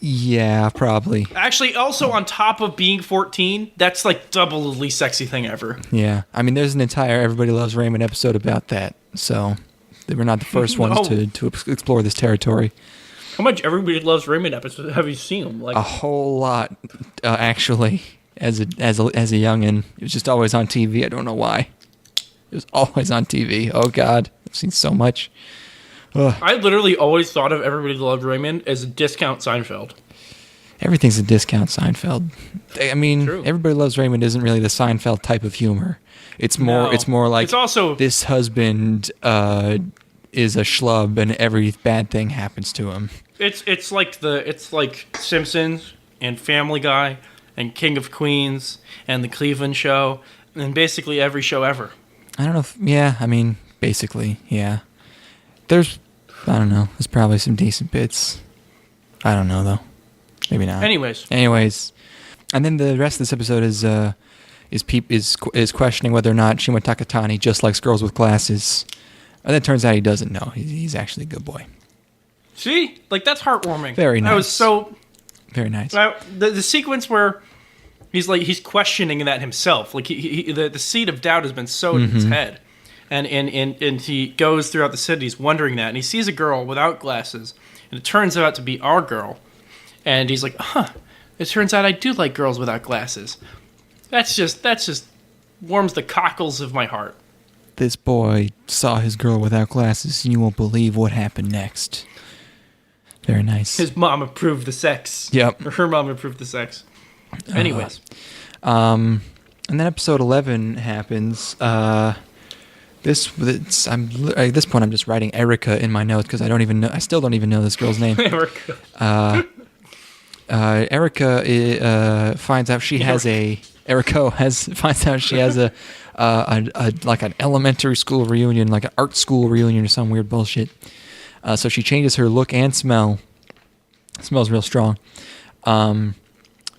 Yeah, probably. Actually, also on top of being 14, that's like double the least sexy thing ever. Yeah, I mean, there's an entire Everybody Loves Raymond episode about that. So they were not the first ones to explore this territory. How much Everybody Loves Raymond episode have you seen them? Like a whole lot, actually. As a youngin', it was just always on TV. I don't know why. It was always on TV. Oh God, I've seen so much. Ugh. I literally always thought of Everybody Loved Raymond as a discount Seinfeld. Everything's a discount Seinfeld. I mean, True. Everybody Loves Raymond isn't really the Seinfeld type of humor. It's more. No. It's more like it's also this husband is a schlub and every bad thing happens to him. It's like Simpsons and Family Guy and King of Queens and the Cleveland Show and basically every show ever. I don't know. I mean, basically, yeah. I don't know. There's probably some decent bits. I don't know though. Maybe not. Anyways, and then the rest of this episode is questioning whether or not Shima Takatani just likes girls with glasses. And then it turns out he doesn't know. He's actually a good boy. see, like that's heartwarming. Very nice. That was so very nice. The sequence where he's questioning that himself, like the seed of doubt has been sowed in his head. And he goes throughout the city, he's wondering that, and he sees a girl without glasses, and it turns out to be our girl. And he's like, it turns out I do like girls without glasses. That's just warms the cockles of my heart. This boy saw his girl without glasses, and you won't believe what happened next. Very nice. His mom approved the sex. Yep. Or her mom approved the sex. Anyways. And then episode 11 happens. At this point, I'm just writing Erica in my notes because I still don't even know this girl's name. Erica. Erica finds out she has finds out she has a like an elementary school reunion, like an art school reunion or some weird bullshit. So she changes her look and smell. Smells real strong.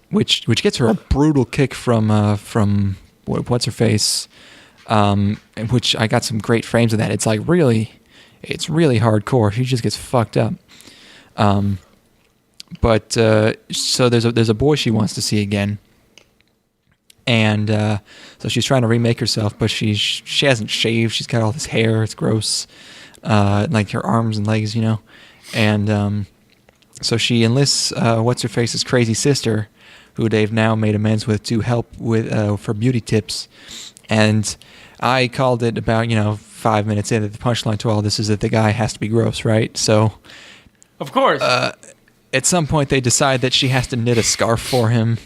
Which gets her a brutal kick from what's her face. Which I got some great frames of that. It's like really hardcore. She just gets fucked up. But so there's a boy she wants to see again, and so she's trying to remake herself, but she hasn't shaved. She's got all this hair. It's gross, like her arms and legs, and so she enlists what's her face's crazy sister, who they've now made amends with, to help with for beauty tips, and I called it about 5 minutes in. That the punchline to all this is that the guy has to be gross, right? So, of course. At some point they decide that she has to knit a scarf for him,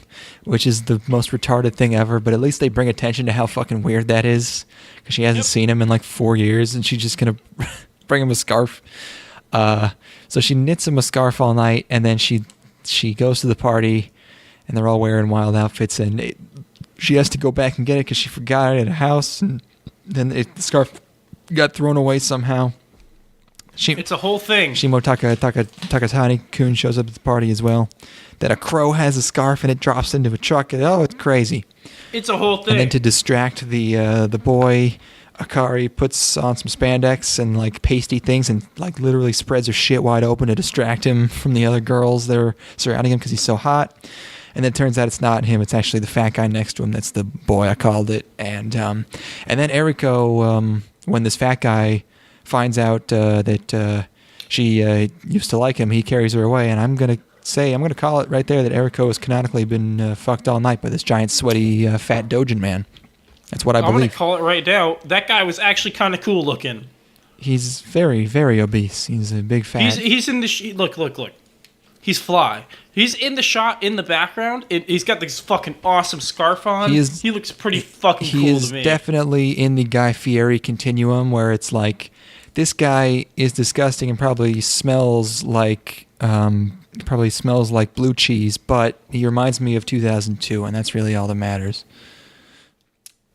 which is the most retarded thing ever. But at least they bring attention to how fucking weird that is, because she hasn't seen him in like 4 years, and she's just gonna bring him a scarf. So she knits him a scarf all night, and then she goes to the party, and they're all wearing wild outfits, and she has to go back and get it because she forgot it at a house, and then the scarf got thrown away somehow. It's a whole thing. Shimo Takatani-kun shows up at the party as well. That a crow has a scarf and it drops into a truck. And, it's crazy. It's a whole thing. And then to distract the boy, Akari puts on some spandex and like pasty things and like literally spreads her shit wide open to distract him from the other girls that are surrounding him because he's so hot. And then it turns out it's not him. It's actually the fat guy next to him. That's the boy I called it. And then Eriko, when this fat guy finds out that she used to like him, he carries her away, and I'm gonna call it right there that Eriko has canonically been fucked all night by this giant sweaty fat Dojin man. That's what I believe. I'm gonna call it right now. That guy was actually kind of cool looking. He's very, very obese. He's a big fat. He's in the look. He's fly. He's in the shot in the background. He's got this fucking awesome scarf on. He looks pretty fucking cool to me. He is definitely in the Guy Fieri continuum where it's like, this guy is disgusting and probably smells like blue cheese, but he reminds me of 2002, and that's really all that matters.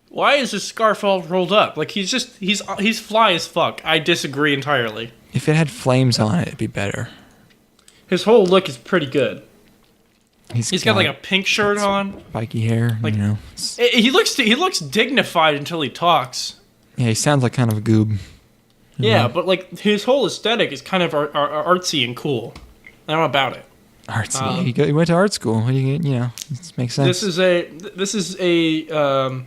Why is his scarf all rolled up? Like he's fly as fuck. I disagree entirely. If it had flames on it, it'd be better. His whole look is pretty good. He's got like a pink shirt on, spiky hair. Like he looks dignified until he talks. Yeah, he sounds like kind of a goob. Yeah, but like his whole aesthetic is kind of artsy and cool. I don't know about it. Artsy. He went to art school. This makes sense. This is a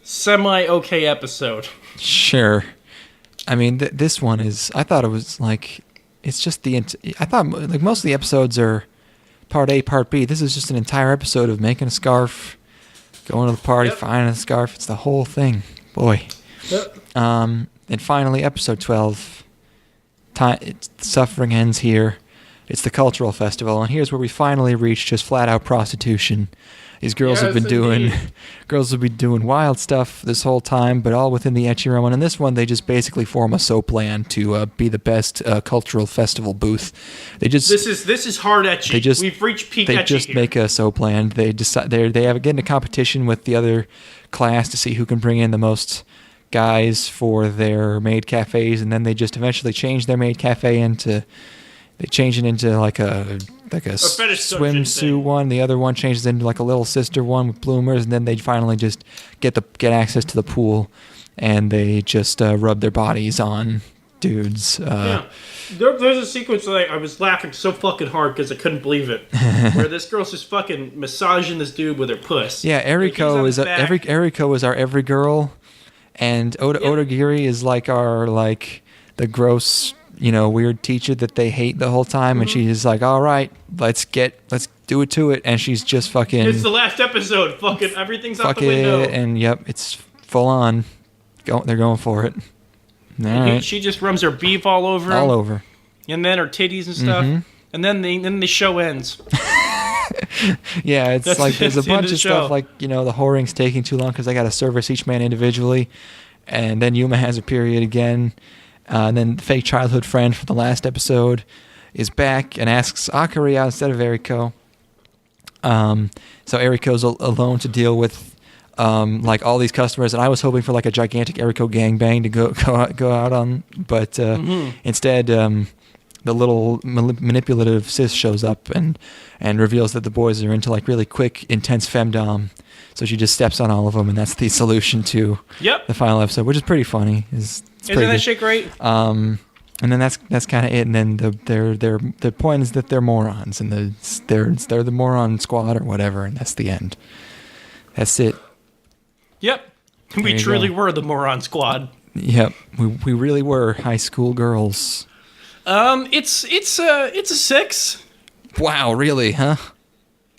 semi okay episode. Sure. I mean, this one is. I thought it was like it's just I thought like most of the episodes are part A, part B. This is just an entire episode of making a scarf, going to the party, finding a scarf. It's the whole thing. Boy. Yep. And finally, episode 12. Suffering ends here. It's the cultural festival, and here's where we finally reach just flat out prostitution. These girls have been doing wild stuff this whole time, but all within the ecchi realm. And in this one, they just basically form a soap land to be the best cultural festival booth. This is hard ecchi. We've reached peak ecchi. They just make a soap land. They decide they have get in a competition with the other class to see who can bring in the most guys for their maid cafes, and then they just eventually change their maid cafe into like a swimsuit one. The other one changes into like a little sister one with bloomers, and then they finally just get access to the pool, and they just rub their bodies on dudes. There's a sequence that I was laughing so fucking hard because I couldn't believe it, where this girl's just fucking massaging this dude with her puss. Yeah, Eriko is our every girl. And Odagiri is like the gross, weird teacher that they hate the whole time. Mm-hmm. And she's like, all right, let's do it to it. And she's just fucking. It's the last episode. Fucking everything's out the window. And yep, it's full on. They're going for it. Right. She just rubs her beef all over. All over. And then her titties and stuff. Mm-hmm. And then the show ends. Yeah, there's a bunch of stuff like, the whoring's taking too long because I got to service each man individually. And then Yuma has a period again. And then the fake childhood friend from the last episode is back and asks Akari out instead of Eriko. So Eriko's alone to deal with like all these customers. And I was hoping for like a gigantic Eriko gangbang to go out on. But instead... the little manipulative sis shows up and reveals that the boys are into like really quick, intense femdom. So she just steps on all of them, and that's the solution to the final episode, which is pretty funny. Isn't that shit great? And then that's kind of it. And then the point is that they're morons, and they're the moron squad or whatever, and that's the end. That's it. Yep, we truly were the moron squad. Yep, we really were high school girls. It's a 6. Wow, really, huh?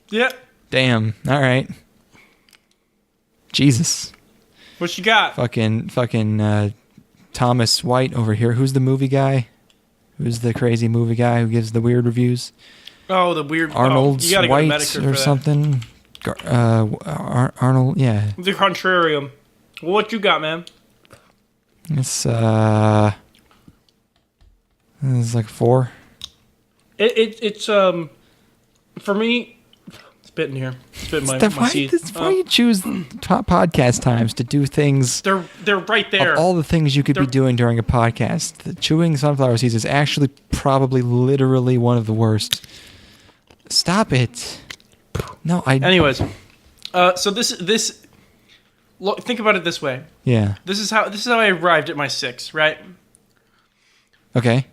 Yeah. Damn. All right. Jesus. What you got? Fucking Thomas White over here. Who's the movie guy? Who's the crazy movie guy who gives the weird reviews? Oh, the weird Arnold you gotta White go to Medicare or for something. Arnold, yeah. The Contrarium. Well, what you got, man? It's like 4. It's for me. Spitting here. Spitting my seed. Why you choose top podcast times to do things? They're right there. Of all the things you could be doing during a podcast, the chewing sunflower seeds is actually probably literally one of the worst. Stop it. No, Anyways, so this. Look, think about it this way. Yeah. This is how I arrived at my 6. Right. Okay.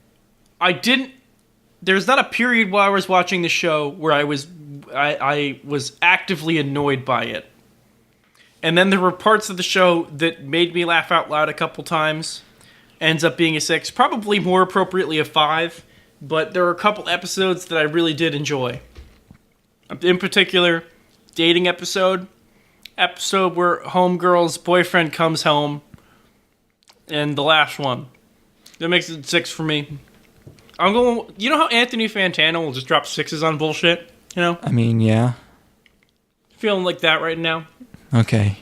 There's not a period while I was watching the show where I was actively annoyed by it. And then there were parts of the show that made me laugh out loud a couple times. Ends up being a 6, probably more appropriately a 5. But there are a couple episodes that I really did enjoy. In particular, dating episode where homegirl's boyfriend comes home, and the last one. That makes it 6 for me. I'm going. You know how Anthony Fantano will just drop 6s on bullshit? You know? I mean, yeah. Feeling like that right now. Okay.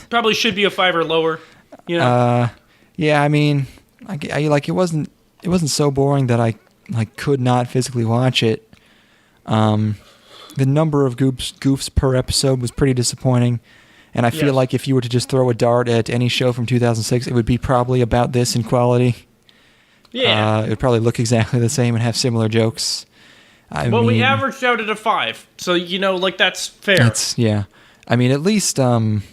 Probably should be a 5 or lower. You know? Yeah, I mean, I like it wasn't so boring that I could not physically watch it. The number of goofs per episode was pretty disappointing, and I feel like if you were to just throw a dart at any show from 2006, it would be probably about this in quality. Yeah. It would probably look exactly the same and have similar jokes. We averaged out at a 5, so that's fair. Yeah. I mean, at least Pokon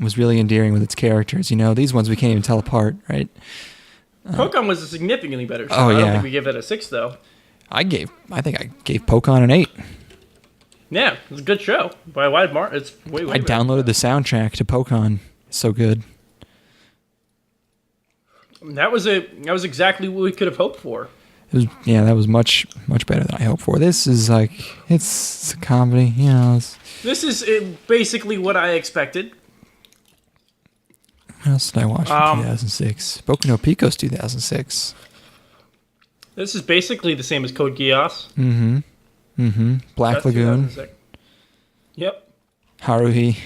was really endearing with its characters. These ones we can't even tell apart, right? Pokon was a significantly better show. Oh, yeah. I don't think we give it a 6 though. I think I gave Pokon an 8. Yeah, it's a good show by a wide margin. It's way. I downloaded the soundtrack to Pokon. It's so good. That was exactly what we could have hoped for. That was much better than I hoped for. This is it's a comedy, This is basically what I expected. What else did I watch from 2006? Boku no Pico's 2006. This is basically the same as Code Geass. Black That's Lagoon. 2006. Yep. Haruhi.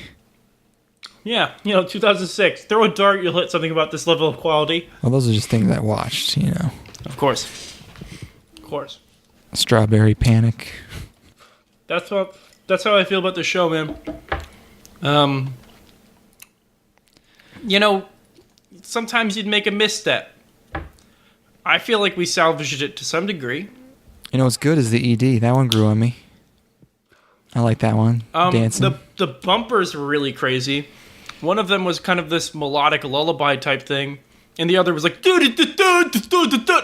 Yeah, 2006. Throw a dart, you'll hit something about this level of quality. Well, those are just things I watched, Of course. Strawberry Panic. That's how I feel about the show, man. Sometimes you'd make a misstep. I feel like we salvaged it to some degree. What's good is the ED. That one grew on me. I like that one. Dancing. The bumpers were really crazy. One of them was kind of this melodic lullaby type thing, and the other was like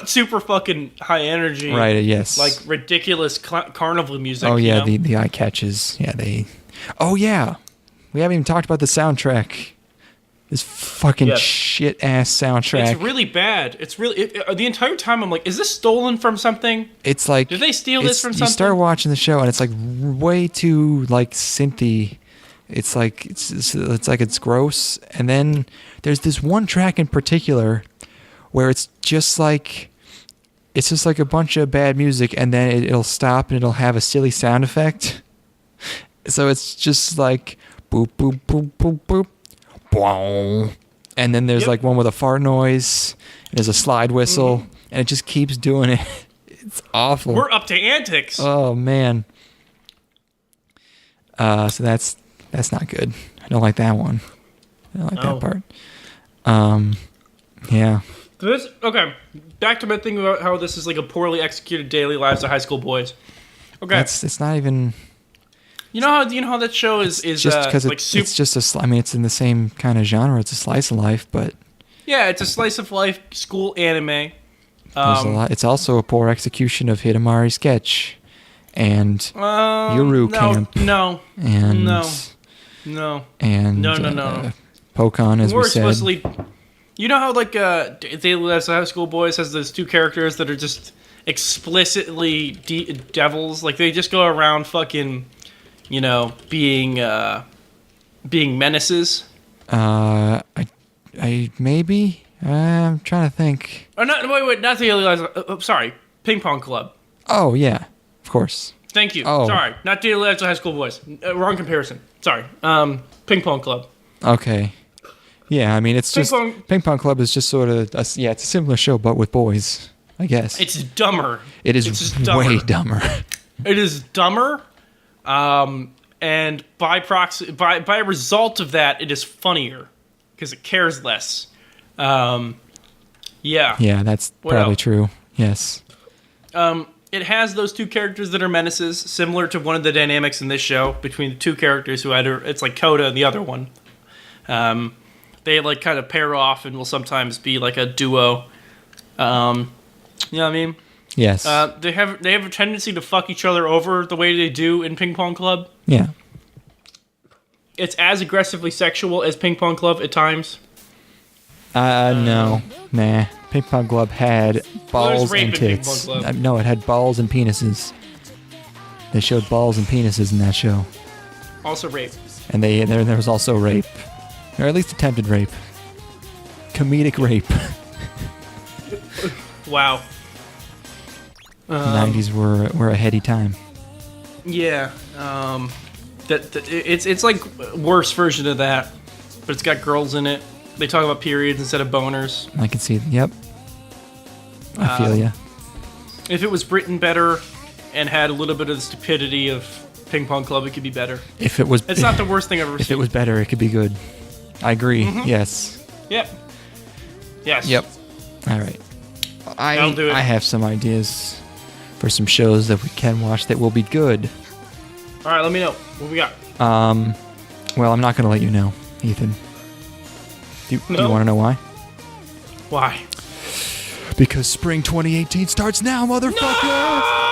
super fucking high energy. Right, yes. Like ridiculous carnival music. Oh, yeah, the eye catches. Yeah, Oh, yeah. We haven't even talked about the soundtrack. This fucking shit-ass soundtrack. It's really bad. It's really... the entire time I'm like, is this stolen from something? It's like... Did they steal this from something? You start watching the show, and it's way too synthy. It's like it's gross. And then there's this one track in particular where it's just like a bunch of bad music, and then it'll stop and it'll have a silly sound effect. So it's just like boop boop boop boop boop. And then there's one with a fart noise. There's a slide whistle, and it just keeps doing it. It's awful. We're up to antics. Oh man. So that's not good. I don't like that one. I don't like that part. Yeah. Okay. Back to my thing about how this is like a poorly executed daily lives of high school boys. Okay. It's not even. You know how that show is just because it's just it's in the same kind of genre. It's a slice of life, but yeah, it's a slice of life school anime. It's also a poor execution of Hidamari Sketch and Yuru Camp. No. Pokon, as more we said. Explicitly, you know how Daily Lives of High School Boys has those two characters that are just explicitly devils. Like they just go around fucking. Being being menaces. I maybe. I'm trying to think. Or not? Wait, not Daily Lives. Sorry, Ping Pong Club. Oh yeah, of course. Thank you. Oh. Sorry, not Daily Lives of High School Boys. Wrong comparison. Sorry. Ping Pong Club. Okay. Yeah, I mean, it's just Ping Pong Club is just sort of it's a similar show, but with boys, I guess. It's dumber. It's way dumber. It is dumber, and by proxy, by result of that, it is funnier because it cares less. Yeah. Yeah, that's probably true. Yes. It has those two characters that are menaces, similar to one of the dynamics in this show between the two characters who it's like Coda and the other one. They like kind of pair off and will sometimes be like a duo. You know what I mean? Yes. They have a tendency to fuck each other over the way they do in Ping Pong Club. Yeah. It's as aggressively sexual as Ping Pong Club at times. No. Nah. Ping Pong Club had balls and tits. No, it had balls and penises. They showed balls and penises in that show. Also rape. And there was also rape. Or at least attempted rape. Comedic rape. Wow. The 90s were a heady time. Yeah. It's like a worse version of that, but it's got girls in it. They talk about periods instead of boners. I can see. Yep. I feel ya. If it was written better and had a little bit of the stupidity of Ping Pong Club, it could be better. It's not the worst thing I've ever seen. If it was better, it could be good. I agree. Mm-hmm. Yes. Yep. Yes. Yep. All right. That'll do it. I have some ideas for some shows that we can watch that will be good. All right, let me know. What we got? Well, I'm not going to let you know, Ethan. Do you want to know why? Why? Because spring 2018 starts now, motherfucker! No!